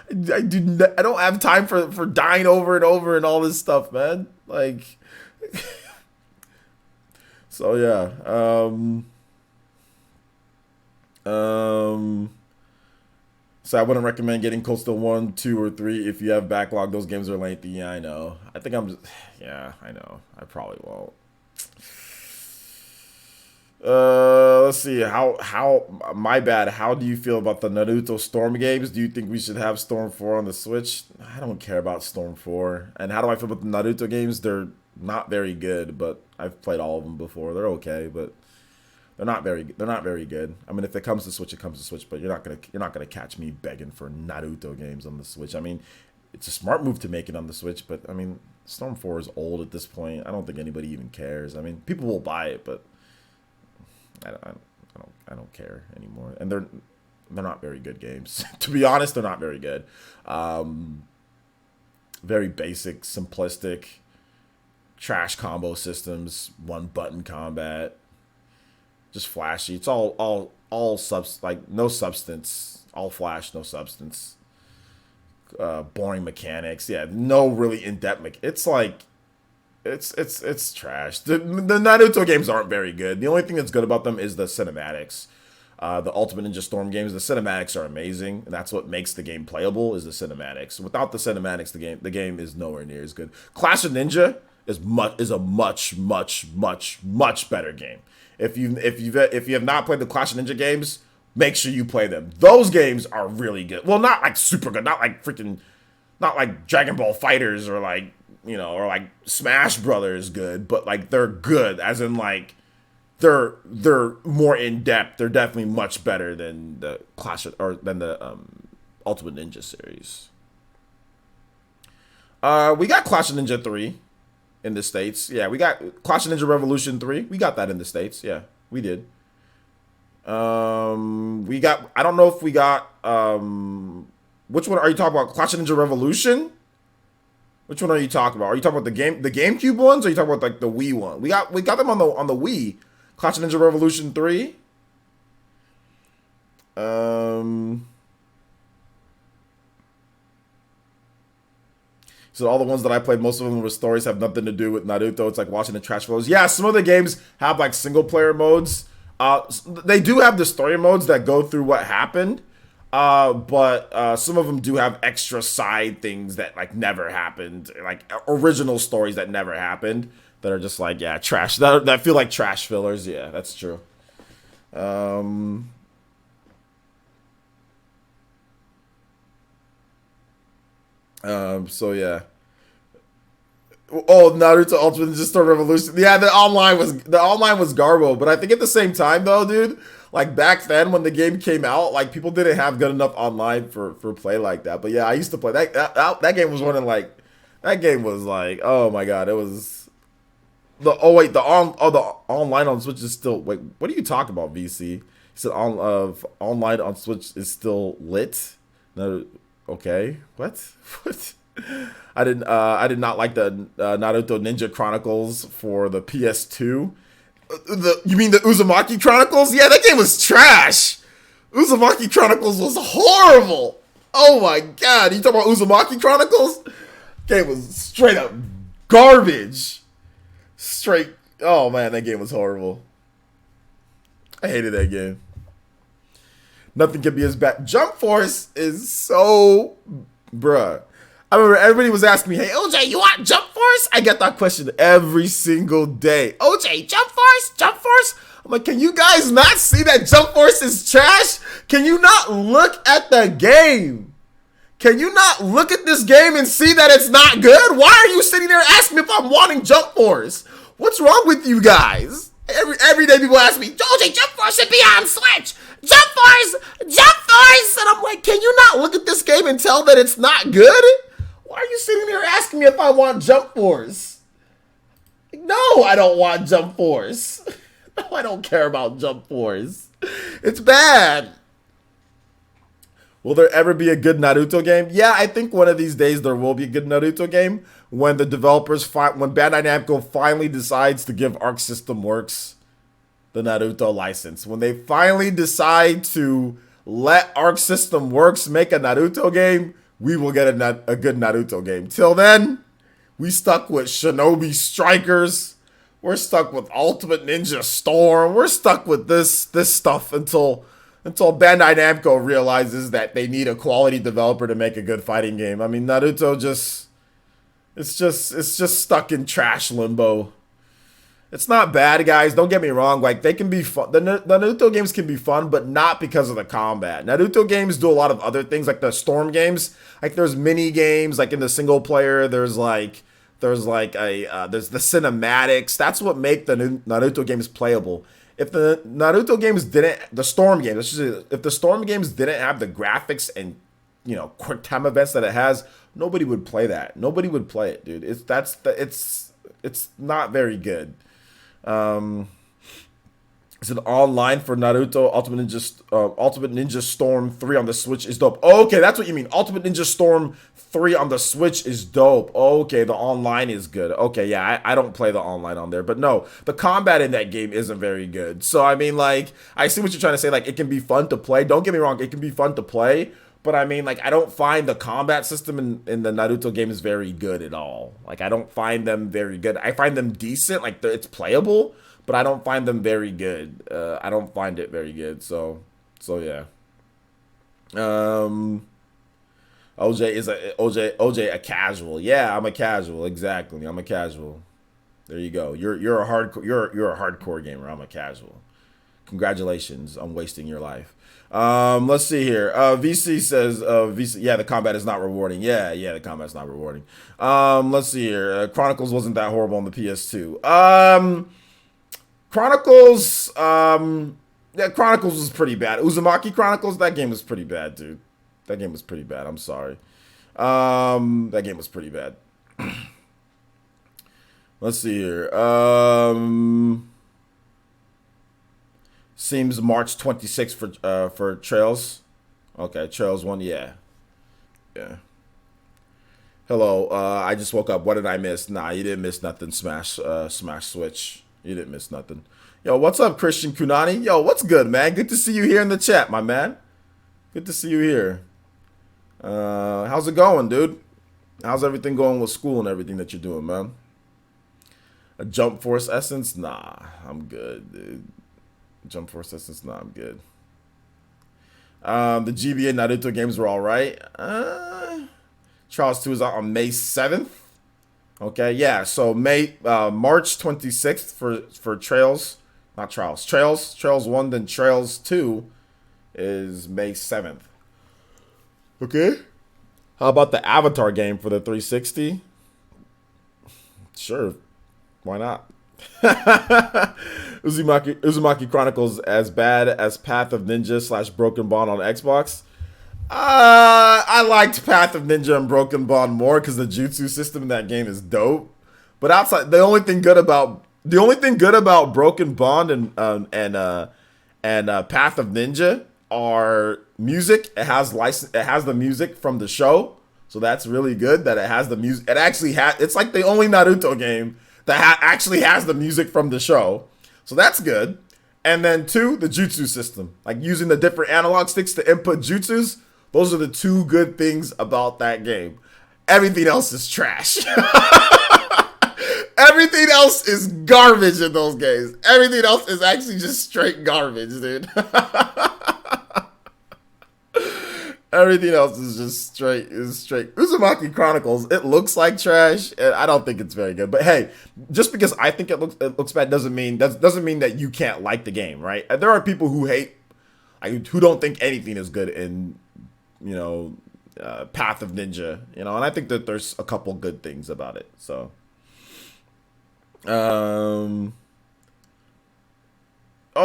I don't have time for dying over and over and all this stuff, man. Like, so yeah. So I wouldn't recommend getting Cold Steel 1, 2, or 3 if you have backlog. Those games are lengthy. Yeah, I know. I think yeah, I know. I probably won't. Let's see. My bad. How do you feel about the Naruto Storm games? Do you think we should have Storm 4 on the Switch? I don't care about Storm 4. And how do I feel about the Naruto games? They're not very good, but I've played all of them before. They're okay, but they're not very good. I mean, if it comes to Switch, it comes to Switch, but you're not gonna catch me begging for Naruto games on the Switch. I mean, it's a smart move to make it on the Switch, but I mean, Storm 4 is old at this point. I don't think anybody even cares. I mean, people will buy it, but I don't care anymore. And they're not very good games. To be honest, they're not very good. Very basic, simplistic, trash combo systems, one button combat, just flashy. It's all no substance, all flash, no substance. Boring mechanics. Yeah, no really in-depth it's like it's trash. The Naruto games aren't very good. The only thing that's good about them is the cinematics. The Ultimate Ninja Storm games, the cinematics are amazing, and that's what makes the game playable is the cinematics. Without the cinematics, the game is nowhere near as good. Clash of Ninja is a much better game. If you have not played the Clash of Ninja games, make sure you play them. Those games are really good. Well, not like super good, not like Dragon Ball Fighters or like, you know, or like Smash Brothers good, but like they're good as in like they're more in depth. They're definitely much better than the Ultimate Ninja series. We got Clash of Ninja 3 in the States. Yeah, we got Clash of Ninja Revolution 3. We got that in the States. Yeah, we did. We got, I don't know if we got, which one are you talking about? Clash of Ninja Revolution? Which one are you talking about? Are you talking about the GameCube ones, or are you talking about like the Wii one? We got them on the Wii. Clash of Ninja Revolution 3. So all the ones that I played, most of them were stories, have nothing to do with Naruto. It's like watching the trash photos. Yeah, some of the games have like single player modes. They do have the story modes that go through what happened. But some of them do have extra side things that like never happened, like original stories that never happened, that are just like, yeah, trash, that feel like trash fillers. Yeah, that's true. So yeah. Oh, Naruto Ultimate Ninja Storm Revolution. Yeah, the online was garbo, but I think at the same time though, dude, like back then when the game came out, like people didn't have good enough online for play like that. But yeah, I used to play that game was running like, that game was like, oh my god, it was the online on Switch is still, wait, what are you talking about, VC? He said online on Switch is still lit. No, okay, what? I did not like the Naruto Ninja Chronicles for the PS2. You mean the Uzumaki Chronicles? Yeah, that game was trash. Uzumaki Chronicles was horrible. Oh my god, you talking about Uzumaki Chronicles? Game was straight up garbage. Oh man, that game was horrible. I hated that game. Nothing can be as bad. Jump Force is so, bruh. I remember everybody was asking me, hey, OJ, you want Jump Force? I get that question every single day. OJ, Jump Force? Jump Force? I'm like, can you guys not see that Jump Force is trash? Can you not look at the game? Can you not look at this game and see that it's not good? Why are you sitting there asking me if I'm wanting Jump Force? What's wrong with you guys? Every day people ask me, OJ, Jump Force should be on Switch. Jump Force! Jump Force! And I'm like, can you not look at this game and tell that it's not good? Why are you sitting there asking me if I want Jump Force? No, I don't want Jump Force. No, I don't care about Jump Force. It's bad. Will there ever be a good Naruto game? Yeah, I think one of these days there will be a good Naruto game when the developers, when Bandai Namco finally decides to give Arc System Works the Naruto license. When they finally decide to let Arc System Works make a Naruto game, we will get a good Naruto game. Till then, we stuck with Shinobi Strikers. We're stuck with Ultimate Ninja Storm. We're stuck with this stuff until Bandai Namco realizes that they need a quality developer to make a good fighting game. I mean, Naruto it's just stuck in trash limbo. It's not bad, guys. Don't get me wrong. Like, they can be fun. The Naruto games can be fun, but not because of the combat. Naruto games do a lot of other things, like the Storm games. Like, there's mini games, like in the single player. There's the cinematics. That's what make the Naruto games playable. If the Naruto games the Storm games, if the Storm games didn't have the graphics and, you know, quick time events that it has, nobody would play that. Nobody would play it, dude. It's not very good. Is it online for Naruto Ultimate Ninja Storm 3 on the Switch is dope. Oh, okay, that's what you mean. Ultimate Ninja Storm 3 on the Switch is dope. Oh, okay, the online is good. Okay, yeah, I don't play the online on there. But no, the combat in that game isn't very good. So, I mean, like, I see what you're trying to say. Like, it can be fun to play. Don't get me wrong, it can be fun to play. But, I mean, like, I don't find the combat system in the Naruto games very good at all. Like, I don't find them very good. I find them decent. Like, it's playable. But I don't find them very good. I don't find it very good. So yeah. OJ a casual. Yeah, I'm a casual. Exactly. I'm a casual. There you go. You're a hardcore gamer. I'm a casual. Congratulations on wasting your life. Let's see here. VC says, VC, yeah, the combat is not rewarding. Yeah, the combat's not rewarding. Let's see here. Chronicles wasn't that horrible on the PS2. Chronicles, yeah, Chronicles was pretty bad. Uzumaki Chronicles, that game was pretty bad, dude. That game was pretty bad. I'm sorry. That game was pretty bad. Let's see here. Seems March 26th for Trails. Okay, Trails 1, yeah. Hello, I just woke up. What did I miss? Nah, you didn't miss nothing. Smash Switch. You didn't miss nothing. Yo, what's up, Christian Kunani? Yo, what's good, man? Good to see you here in the chat, my man. Good to see you here. How's it going, dude? How's everything going with school and everything that you're doing, man? A Jump Force Essence? Nah, I'm good, dude. Jump Force Essence? Nah, I'm good. The GBA Naruto games were alright. Trials 2 is out on May 7th. Okay, yeah, so March 26th for Trails. Not Trials. Trails 1, then Trails 2 is May 7th. Okay. How about the Avatar game for the 360? Sure. Why not? Uzumaki Chronicles as bad as Path of Ninja / Broken Bond on Xbox. I liked Path of Ninja and Broken Bond more because the jutsu system in that game is dope. But outside, the only thing good about Broken Bond and Path of Ninja are music. It has the music from the show, so that's really good that it has the music. It actually it's like the only Naruto game that actually has the music from the show, so that's good. And then 2, the jutsu system, like using the different analog sticks to input jutsus. Those are the 2 good things about that game. Everything else is trash. Everything else is garbage in those games. Everything else is actually just straight garbage, dude. Everything else is just straight. Uzumaki Chronicles, it looks like trash, and I don't think it's very good. But hey, just because I think it looks bad doesn't mean that you can't like the game, right? There are people who who don't think anything is good in, Path of Ninja, and I think that there's a couple good things about it. So, oh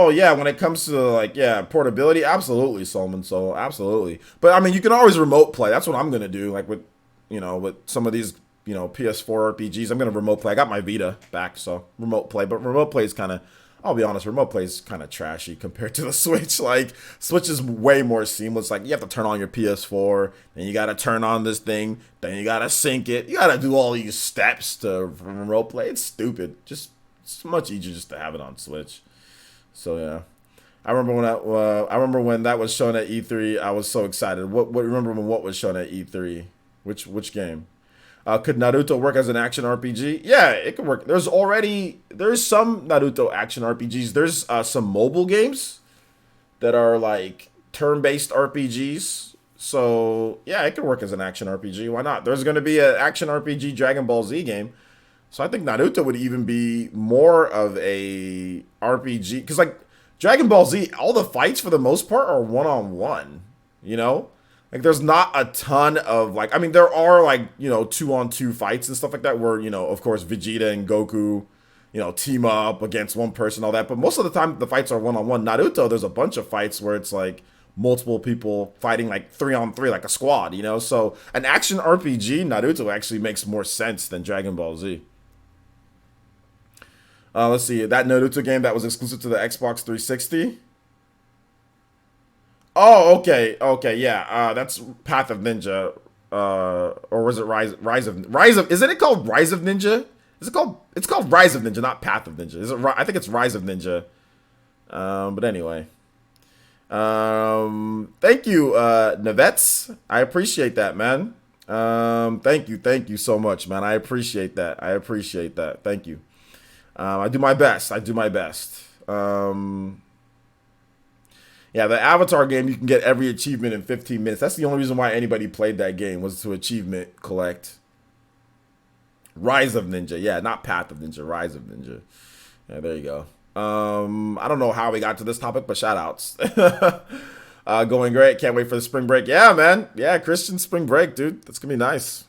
yeah, when it comes to portability, absolutely, Solomon. So absolutely, but I mean, you can always remote play. That's what I'm gonna do. Like with some of these PS4 RPGs, I'm gonna remote play. I got my Vita back, so remote play. But remote play is kind of, I'll be honest, remote play is kind of trashy compared to the Switch. Like, Switch is way more seamless. Like, you have to turn on your PS4, then you got to turn on this thing, then you got to sync it. You got to do all these steps to remote play. It's stupid. It's much easier just to have it on Switch. So, yeah. I remember when that was shown at E3, I was so excited. Remember when what was shown at E3? Which game? Could Naruto work as an action RPG? Yeah, it could work. There's some Naruto action RPGs. There's some mobile games that are like turn-based RPGs. So yeah, it could work as an action RPG. Why not? There's going to be an action RPG Dragon Ball Z game. So I think Naruto would even be more of a RPG. Because like Dragon Ball Z, all the fights for the most part are one-on-one, Like, there's not a ton of, there are, 2-on-2 fights and stuff like that where, of course, Vegeta and Goku, team up against one person, all that. But most of the time, the fights are one-on-one. Naruto, there's a bunch of fights where it's, multiple people fighting, 3-on-3, like a squad, So, an action RPG, Naruto actually makes more sense than Dragon Ball Z. Let's see. That Naruto game that was exclusive to the Xbox 360... Oh, okay, yeah. That's Path of Ninja, or was it Rise of? Isn't it called Rise of Ninja? Is it called? It's called Rise of Ninja, not Path of Ninja. Is it? I think it's Rise of Ninja. But anyway, thank you, Navets. I appreciate that, man. Thank you so much, man. I appreciate that. Thank you. I do my best. Yeah, the Avatar game, you can get every achievement in 15 minutes. That's the only reason why anybody played that game, was to achievement collect. Rise of Ninja. Yeah, not Path of Ninja. Rise of Ninja. Yeah, there you go. I don't know how we got to this topic, but shout outs. Going great. Can't wait for the spring break. Yeah, man. Yeah, Christian spring break, dude. That's gonna be nice.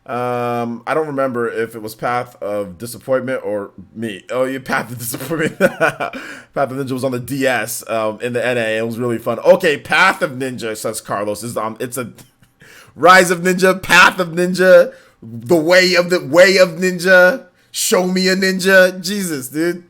I don't remember if it was Path of Disappointment or me. Oh, you Path of Disappointment. Path of Ninja was on the DS in the NA. It was really fun. Okay, Path of Ninja, says Carlos. It's a Rise of Ninja, Path of Ninja, the Way of Ninja, Show Me a Ninja. Jesus, dude.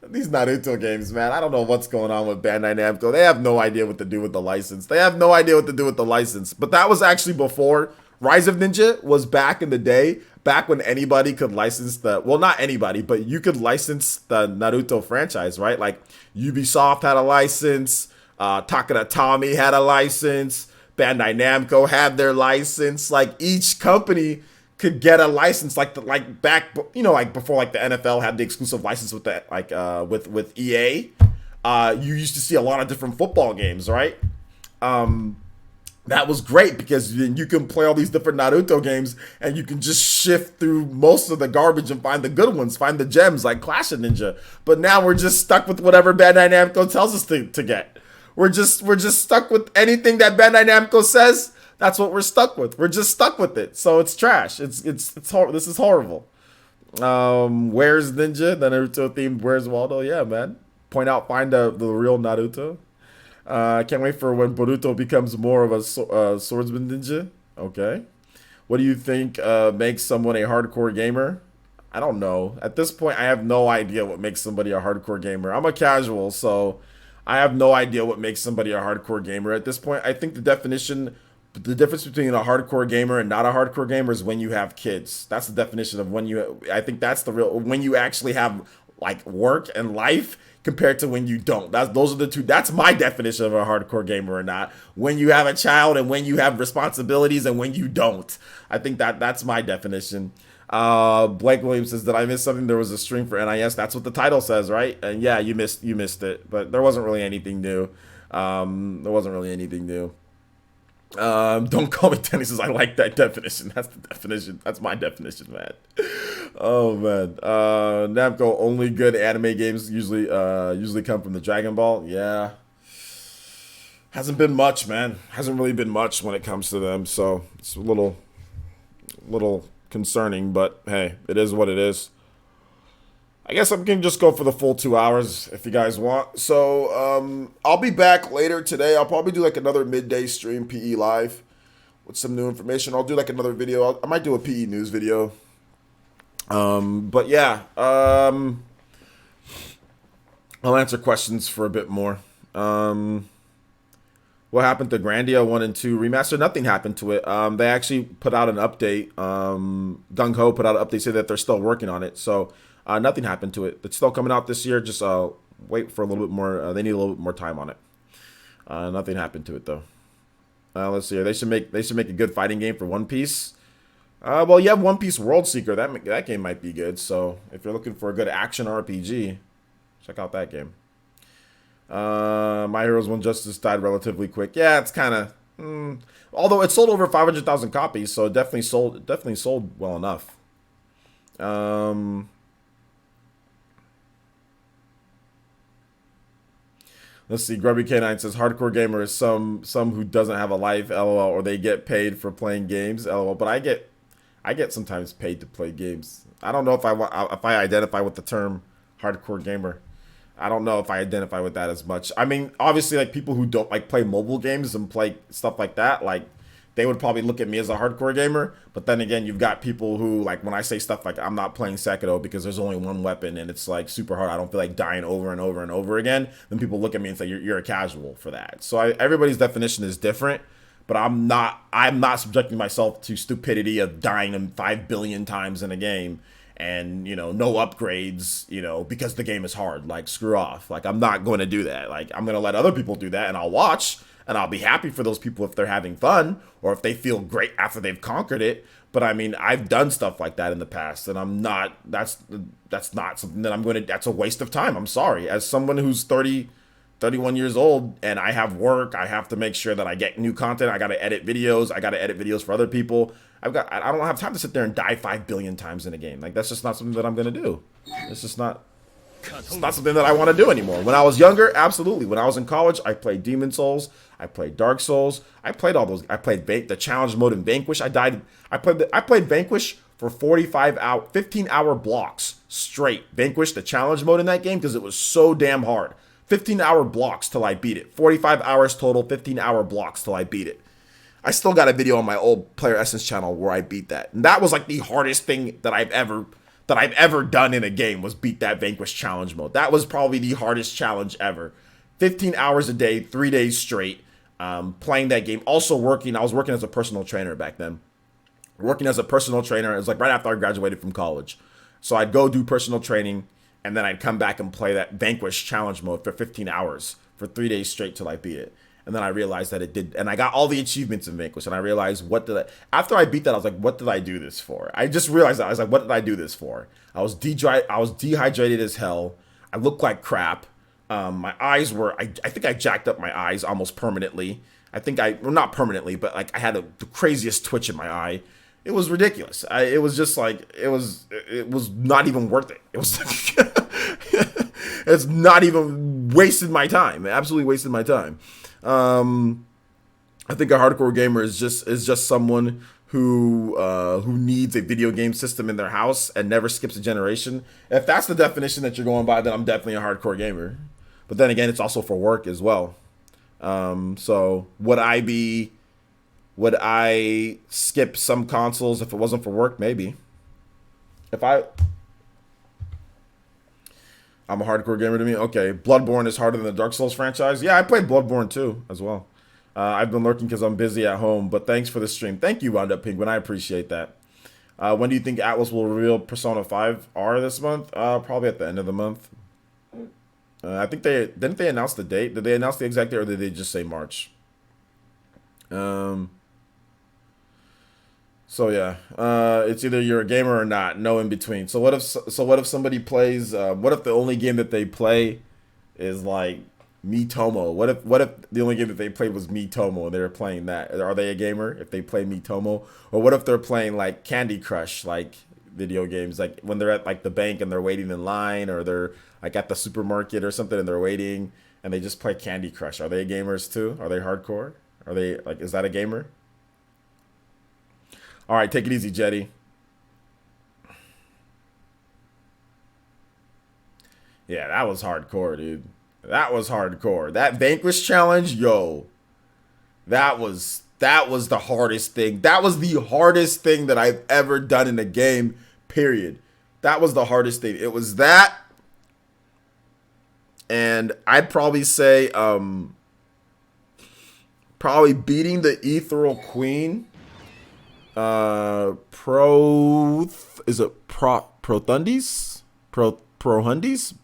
These Naruto games, man. I don't know what's going on with Bandai Namco. They have no idea what to do with the license. But that was actually before. Rise of Ninja was back in the day, back when anybody could license not anybody, but you could license the Naruto franchise, right? Like Ubisoft had a license, Takara Tomy had a license, Bandai Namco had their license. Like each company could get a license, like back, like before, like the NFL had the exclusive license with that, with EA. You used to see a lot of different football games, right? That was great because then you can play all these different Naruto games and you can just shift through most of the garbage and find the good ones, find the gems like Clash of Ninja. But now we're just stuck with whatever Bandai Namco tells us to get. We're just stuck with anything that Bandai Namco says. That's what we're stuck with. We're just stuck with it. So it's trash. It's this is horrible. Where's Ninja? The Naruto themed Where's Waldo? Yeah, man. Find the real Naruto. Can't wait for when Boruto becomes more of a swordsman ninja. Okay. What do you think makes someone a hardcore gamer? I don't know. At this point, I have no idea what makes somebody a hardcore gamer. I'm a casual, so I have no idea what makes somebody a hardcore gamer. At this point, I think the difference between a hardcore gamer and not a hardcore gamer is when you have kids. That's the definition of I think that's the real, when you actually have like work and life compared to when you don't. Those are the two. That's my definition of a hardcore gamer or not. When you have a child and when you have responsibilities and when you don't. I think that's my definition. Blake Williams says, did I miss something? There was a stream for NIS. That's what the title says, right? And yeah, you missed it. But there wasn't really anything new. Don't call me Denny says I like that definition. That's the definition. That's my definition, man. Oh man. Namco only good anime games usually come from the Dragon Ball. Yeah. Hasn't been much, man. Hasn't really been much when it comes to them. So it's a little concerning, but hey, it is what it is. I guess I'm going to just go for the full 2 hours if you guys want. So I'll be back later today. I'll probably do like another midday stream, PE Live, with some new information. I'll do like another video. I might do a PE news video. But yeah, I'll answer questions for a bit more. What happened to Grandia 1 and 2 Remaster? Nothing happened to it. They actually put out an update. Gung Ho put out an update saying that they're still working on it. So nothing happened to it. It's still coming out this year. Just wait for a little bit more. They need a little bit more time on it. Nothing happened to it though. Let's see here. They should make a good fighting game for One Piece. Well, you have One Piece World Seeker. That game might be good. So if you're looking for a good action RPG, check out that game. My Heroes One Justice died relatively quick. Yeah, it's kind of. Although it sold over 500,000 copies, so it definitely sold well enough. Let's see. Grubby K9 says hardcore gamer is some who doesn't have a life, LOL, or they get paid for playing games, LOL. But I get sometimes paid to play games. I don't know if I identify with the term hardcore gamer. I don't know if I identify with that as much. I mean, obviously, like people who don't like play mobile games and play stuff like that, like they would probably look at me as a hardcore gamer. But then again, you've got people who, like, when I say stuff like I'm not playing Sekiro because there's only one weapon and it's like super hard, I don't feel like dying over and over and over again, then people look at me and say you're a casual for that. So everybody's definition is different, but I'm not subjecting myself to stupidity of dying 5 billion times in a game and, you know, no upgrades, you know, because the game is hard. Like, screw off. Like, I'm not going to do that. Like, I'm going to let other people do that and I'll watch. And I'll be happy for those people if they're having fun or if they feel great after they've conquered it. But I mean, I've done stuff like that in the past, and I'm not. That's not something that I'm going to. That's a waste of time. I'm sorry. As someone who's 31 years old, and I have work, I have to make sure that I get new content. I got to edit videos. I got to edit videos for other people. I don't have time to sit there and die 5 billion times in a game. Like, that's just not something that I'm going to do. It's just not It's not something that I want to do anymore. When I was younger, absolutely. When I was in college, I played Demon Souls. I played Dark Souls. I played all those. I played the challenge mode in Vanquish. I played Vanquish for 15-hour blocks straight. Vanquish, the challenge mode in that game, because it was so damn hard. 15-hour blocks till I beat it. 45 hours total, 15-hour blocks till I beat it. I still got a video on my old Player Essence channel where I beat that. And that was like the hardest thing that I've ever done in a game, was beat that Vanquish challenge mode. That was probably the hardest challenge ever. 15 hours a day, 3 days straight, playing that game. Also working. I was working as a personal trainer back then. Working as a personal trainer. It was like right after I graduated from college. So I'd go do personal training, and then I'd come back and play that Vanquish challenge mode for 15 hours for 3 days straight till I beat it. And then I realized that it did, and I got all the achievements in Vanquish, and I realized after I beat that, I was like, what did I do this for? I just realized that. I was like, what did I do this for? I was dehydrated as hell. I looked like crap. My eyes were, I think I jacked up my eyes almost permanently. Well, not permanently, but like I had the craziest twitch in my eye. It was ridiculous. It was just like, it was not even worth it. It was, it's not even wasted my time. It absolutely wasted my time. I think a hardcore gamer is just someone who needs a video game system in their house and never skips a generation. If that's the definition that you're going by, then I'm definitely a hardcore gamer. But then again, it's also for work as well. So would I skip some consoles if it wasn't for work? Maybe. I'm a hardcore gamer to me. Okay, Bloodborne is harder than the Dark Souls franchise. Yeah, I played Bloodborne too, as well. I've been lurking because I'm busy at home, but thanks for the stream. Thank you, Wound Up Penguin. I appreciate that. When do you think Atlas will reveal Persona 5 R this month? Probably at the end of the month. I think didn't they announce the date? Did they announce the exact date, or did they just say March? So yeah, it's either you're a gamer or not, no in between. So what if somebody plays? What if the only game that they play is like Miitomo? What if the only game that they played was Miitomo and they're playing that? Are they a gamer if they play Miitomo? Or what if they're playing like Candy Crush, like video games, like when they're at like the bank and they're waiting in line, or they're like at the supermarket or something and they're waiting and they just play Candy Crush? Are they gamers too? Are they hardcore? Are they like? Is that a gamer? All right, take it easy, Jetty. Yeah, that was hardcore, dude. That was hardcore. That Vanquish challenge, yo. That was the hardest thing. That was the hardest thing that I've ever done in a game, period. That was the hardest thing. It was that. And I'd probably say probably beating the Ethereal Queen. Prothundies? Prothundies?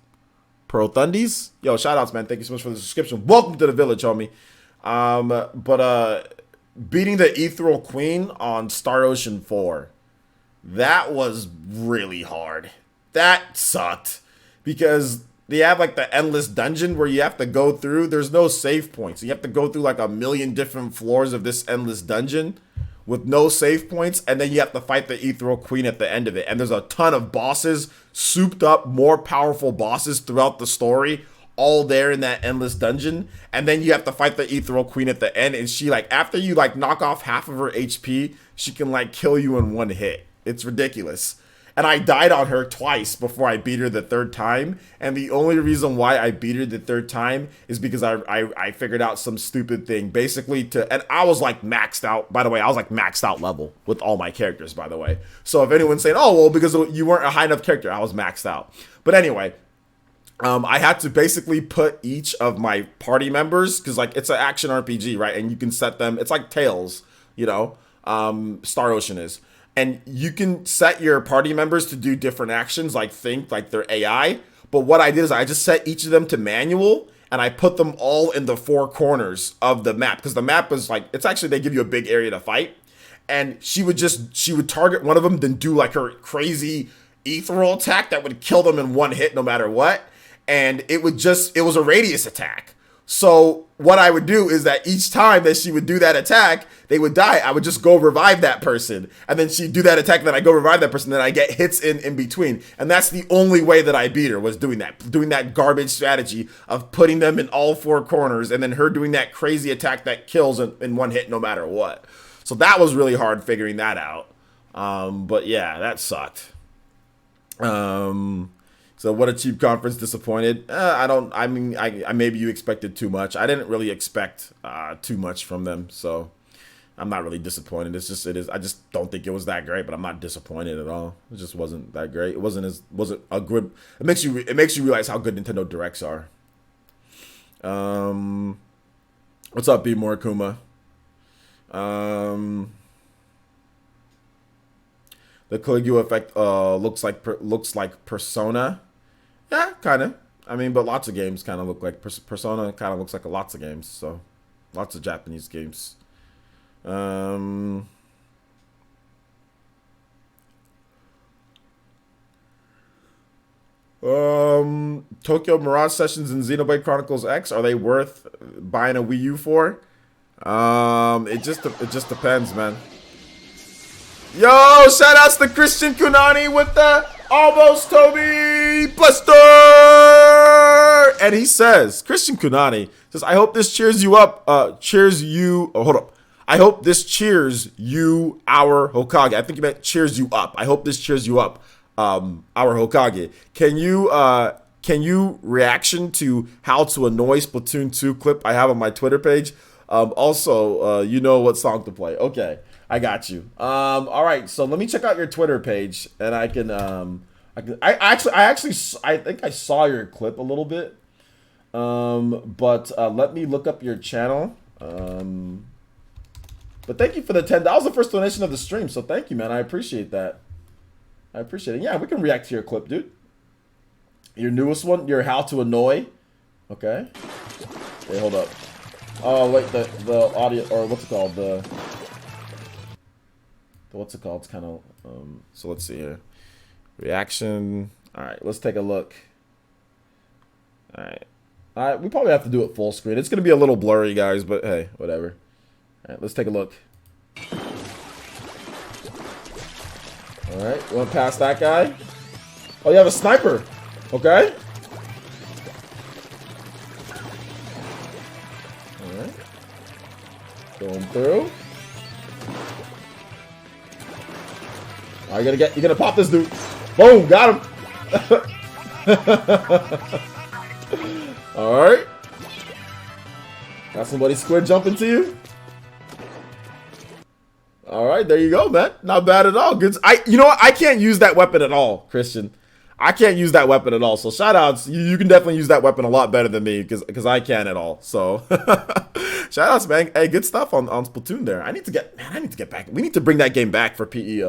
Yo, shout outs, man. Thank you so much for the subscription. Welcome to the village, homie. But beating the Ethereal Queen on Star Ocean 4, that was really hard. That sucked because they have like the endless dungeon where you have to go through. There's no save points. You have to go through like a million different floors of this endless dungeon with no save points, and then you have to fight the Ethereal Queen at the end of it. And there's a ton of bosses, souped up, more powerful bosses throughout the story, all there in that endless dungeon. And then you have to fight the Ethereal Queen at the end, and she like, after you like knock off half of her HP, she can like kill you in one hit. It's ridiculous. And I died on her twice before I beat her the third time. And the only reason why I beat her the third time is because I figured out some stupid thing. Basically and I was like maxed out. By the way, I was like maxed out level with all my characters, by the way. So if anyone's saying, oh, well, because you weren't a high enough character, I was maxed out. But anyway, I had to basically put each of my party members, because like it's an action RPG, right? And you can set them, it's like Tales, you know, Star Ocean is. And you can set your party members to do different actions, like they're AI. But what I did is I just set each of them to manual, and I put them all in the four corners of the map. Because the map is like, it's actually, they give you a big area to fight. And she would target one of them, then do like her crazy ethereal attack that would kill them in one hit no matter what. And it was a radius attack. So what I would do is that each time that she would do that attack, they would die. I would just go revive that person. And then she'd do that attack, and then I go revive that person, then I get hits in between. And that's the only way that I beat her, was doing that garbage strategy of putting them in all four corners, and then her doing that crazy attack that kills in one hit no matter what. So that was really hard figuring that out. But yeah, that sucked. So what a cheap conference, disappointed. I mean, maybe you expected too much. I didn't really expect too much from them, so I'm not really disappointed. I just don't think it was that great, but I'm not disappointed at all. It just wasn't that great. It wasn't a good. It makes you realize how good Nintendo Directs are. What's up, B Morikuma? The Caligula effect looks like Persona. Yeah, kind of. I mean, but lots of games kind of look like Persona. Kind of looks like lots of games. So, lots of Japanese games. Tokyo Mirage Sessions and Xenoblade Chronicles X, are they worth buying a Wii U for? It just depends, man. Yo, shout outs to Christian Kunani with the almost Toby Buster! And he says, Christian Kunani says, I hope this cheers you up, hold up. I hope this cheers you, our Hokage. I think he meant cheers you up. I hope this cheers you up, our Hokage. Can you reaction to how to annoy Splatoon 2 clip I have on my Twitter page? Also, you know what song to play. Okay. I got you. All right, so let me check out your Twitter page, and I think I saw your clip a little bit, but let me look up your channel. But thank you for the 10. That was the first donation of the stream, so thank you, man. I appreciate that. I appreciate it. Yeah, we can react to your clip, dude. Your newest one, your how to annoy. Okay. Hey, hold up. Oh wait, the audio, or what's it called? What's it called? It's kind of, so let's see here. Reaction. All right, let's take a look. All right. We probably have to do it full screen. It's going to be a little blurry, guys, but hey, whatever. All right, let's take a look. All right, went past that guy. Oh, you have a sniper. Okay. All right. Going through. Oh, you're gonna pop this dude. Boom, got him. All right. Got somebody square jumping to you. All right, there you go, man. Not bad at all. Good. You know what? I can't use that weapon at all, Christian. I can't use that weapon at all. So shout outs. You can definitely use that weapon a lot better than me because I can at all. So shout outs, man. Hey, good stuff on Splatoon there. I need to get back. We need to bring that game back for PE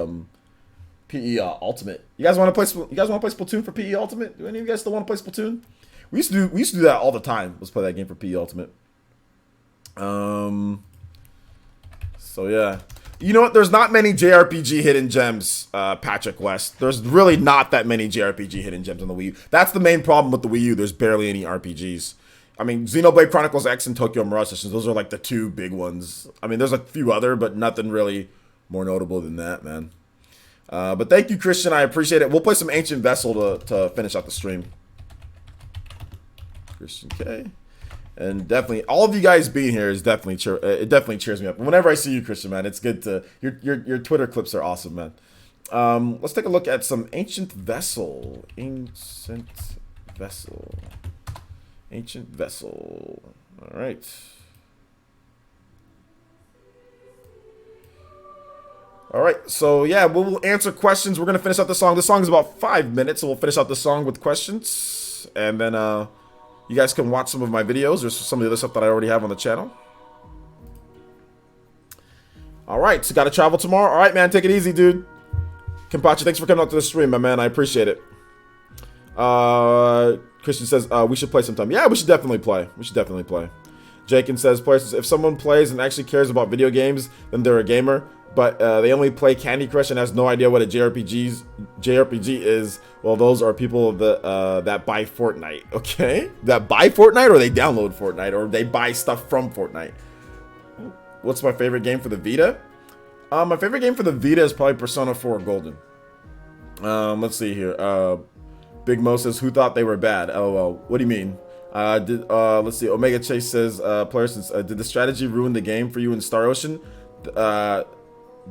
Ultimate. You guys want to play Splatoon for PE Ultimate? Do any of you guys still want to play Splatoon? We used to do that all the time. Let's play that game for PE Ultimate. So yeah. You know what? There's not many JRPG hidden gems, Patrick West. There's really not that many JRPG hidden gems on the Wii U. That's the main problem with the Wii U. There's barely any RPGs. I mean, Xenoblade Chronicles X and Tokyo Mirage Sessions, those are like the two big ones. I mean, there's a few other, but nothing really more notable than that, man. But thank you, Christian. I appreciate it. We'll play some Ancient Vessel to finish out the stream. Christian K. And definitely, all of you guys being here is definitely it definitely cheers me up. Whenever I see you, Christian, man, it's good to your Twitter clips are awesome, man. Let's take a look at some Ancient Vessel. Ancient Vessel. All right. All right, so yeah, we'll answer questions. We're gonna finish out the song. The song is about 5 minutes, so we'll finish out the song with questions, and then you guys can watch some of my videos. There's some of the other stuff that I already have on the channel. All right, so got to travel tomorrow. All right, man, take it easy, dude. Kenpachi, thanks for coming out to the stream, my man. I appreciate it. Christian says we should play sometime. Yeah, we should definitely play. Jakin says, if someone plays and actually cares about video games, then they're a gamer. but they only play Candy Crush and has no idea what a JRPG is. Well, those are people that buy Fortnite, okay? That buy Fortnite, or they download Fortnite, or they buy stuff from Fortnite. What's my favorite game for the Vita? My favorite game for the Vita is probably Persona 4 Golden. Let's see here. Big Mo says, who thought they were bad? LOL. What do you mean? Let's see. Omega Chase says, did the strategy ruin the game for you in Star Ocean?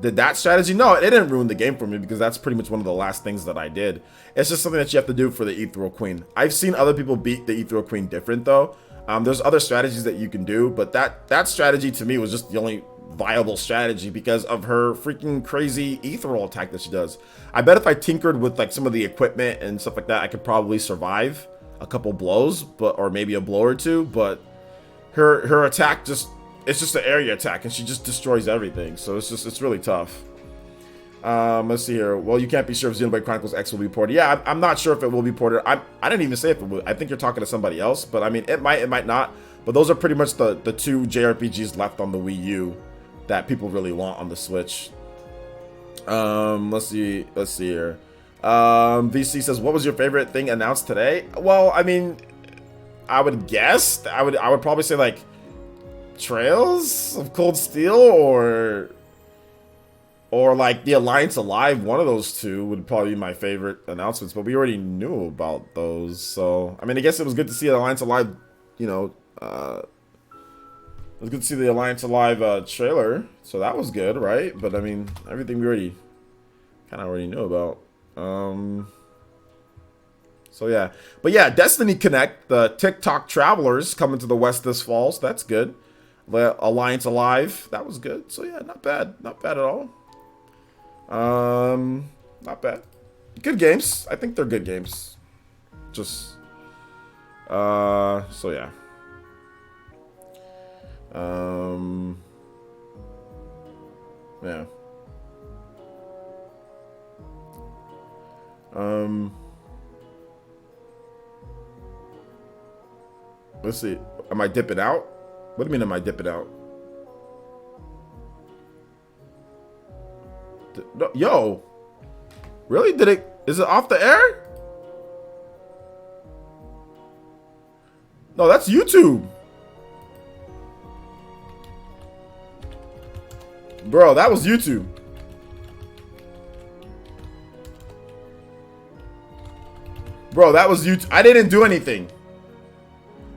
Did that strategy? No, it didn't ruin the game for me, because that's pretty much one of the last things that I did. It's just something that you have to do for the Ethereal Queen. I've seen other people beat the Ethereal Queen different, though. There's other strategies that you can do, but that strategy to me was just the only viable strategy because of her freaking crazy ethereal attack that she does. I bet if I tinkered with like some of the equipment and stuff like that, I could probably survive a couple blows, or maybe a blow or two, but her attack it's just an area attack, and she just destroys everything. So it's really tough. Let's see here. Well, you can't be sure if Xenoblade Chronicles X will be ported. Yeah, I'm not sure if it will be ported. I didn't even say if it will. I think you're talking to somebody else, but I mean, it might not. But those are pretty much the two JRPGs left on the Wii U that people really want on the Switch. Let's see here. VC says, what was your favorite thing announced today? Well, I mean, I would guess I would probably say like Trails of Cold Steel or like the Alliance Alive. One of those two would probably be my favorite announcements, but we already knew about those. So I mean, I guess it was good to see Alliance Alive, you know, it was good to see the Alliance Alive trailer, so that was good, right? But I mean, everything we kind of already knew about. So yeah, but yeah, Destiny Connect, the TikTok Travelers coming to the West this fall, so that's good. Alliance Alive, that was good. So yeah, not bad at all. Not bad. Good games. I think they're good games. Just so yeah. Yeah. Let's see. Am I dipping out? What do you mean, am I dipping out? No, yo. Really? Is it off the air? No, that's YouTube. Bro, that was YouTube. Bro, that was YouTube. I didn't do anything.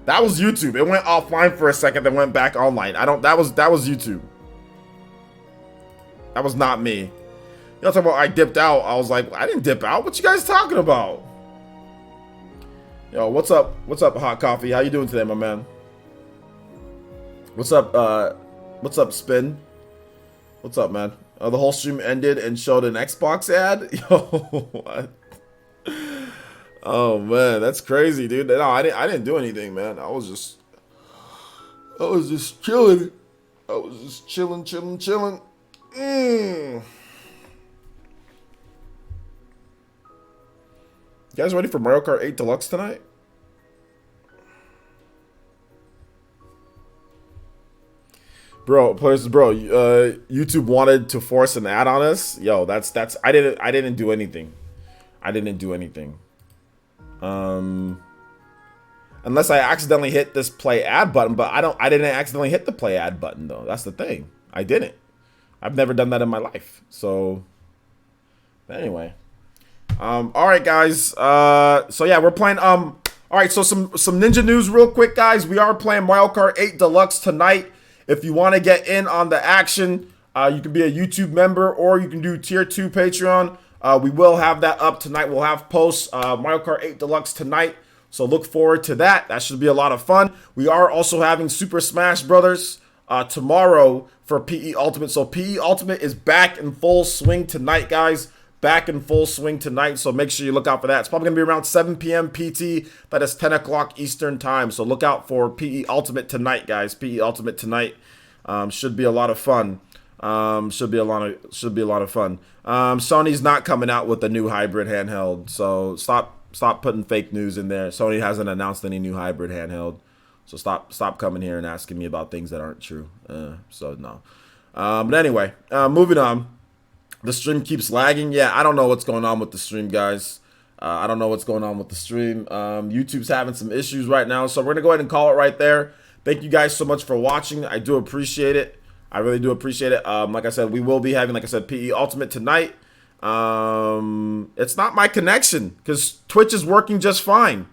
That was YouTube. It went offline for a second, then went back online. That was YouTube. That was not me. Y'all talking about I dipped out. I was like, I didn't dip out. What you guys talking about? Yo, what's up? What's up, Hot Coffee? How you doing today, my man? What's up, Spin? What's up, man? The whole stream ended and showed an Xbox ad? Yo, what? Oh, man, that's crazy, dude. No, I didn't do anything, man. I was just chilling. I was just chilling. You guys ready for Mario Kart 8 Deluxe tonight? Bro, YouTube wanted to force an ad on us. Yo, that's I didn't do anything. Unless I accidentally hit this play ad button, but I didn't accidentally hit the play ad button though. That's the thing. I didn't. I've never done that in my life. So anyway. All right, guys. So yeah, we're playing. All right. So some Ninja news, real quick, guys. We are playing Mario Kart 8 Deluxe tonight. If you want to get in on the action, you can be a YouTube member or you can do Tier 2 Patreon. We will have that up tonight. We'll have posts Mario Kart 8 Deluxe tonight. So look forward to that. That should be a lot of fun. We are also having Super Smash Brothers tomorrow for PE Ultimate. So PE Ultimate is back in full swing tonight, guys. Back in full swing tonight. So make sure you look out for that. It's probably going to be around 7 p.m. PT. That is 10 o'clock Eastern time. So look out for PE Ultimate tonight, guys. PE Ultimate tonight should be a lot of fun. Should be a lot of fun. Sony's not coming out with a new hybrid handheld. So stop putting fake news in there. Sony hasn't announced any new hybrid handheld. So stop coming here and asking me about things that aren't true. So no. But anyway, moving on. The stream keeps lagging. Yeah, I don't know what's going on with the stream, guys. I don't know what's going on with the stream. YouTube's having some issues right now, so we're going to go ahead and call it right there. Thank you guys so much for watching. I do appreciate it. I really do appreciate it. Like I said, we will be having, like I said, PE Ultimate tonight. It's not my connection because Twitch is working just fine.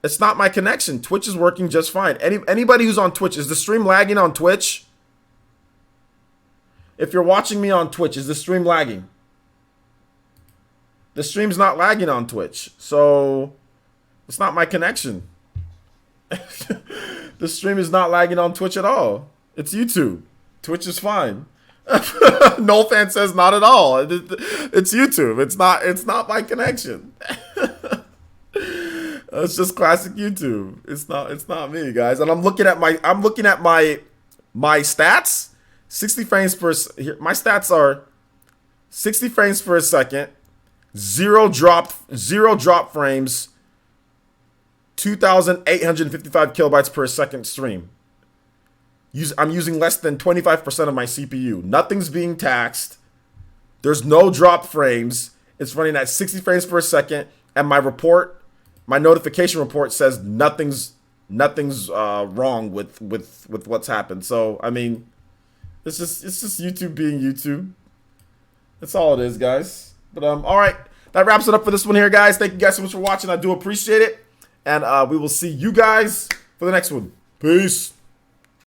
It's not my connection. Twitch is working just fine. Anybody who's on Twitch, is the stream lagging on Twitch? If you're watching me on Twitch, is the stream lagging? The stream's not lagging on Twitch, so it's not my connection. The stream is not lagging on Twitch at all. It's YouTube. Twitch is fine. No fan says not at all. It's YouTube. It's not my connection. It's just classic YouTube. It's not me, guys. And I'm looking at my stats. 60 frames per my stats are 60 frames per second, zero drop frames, 2,855 kilobytes per second stream. I'm using less than 25% of my CPU. Nothing's being taxed. There's no drop frames. It's running at 60 frames per second, and my notification report says nothing's wrong with what's happened. So I mean, it's just YouTube being YouTube. That's all it is, guys. But all right, that wraps it up for this one here, guys. Thank you guys so much for watching. I do appreciate it, and we will see you guys for the next one. Peace.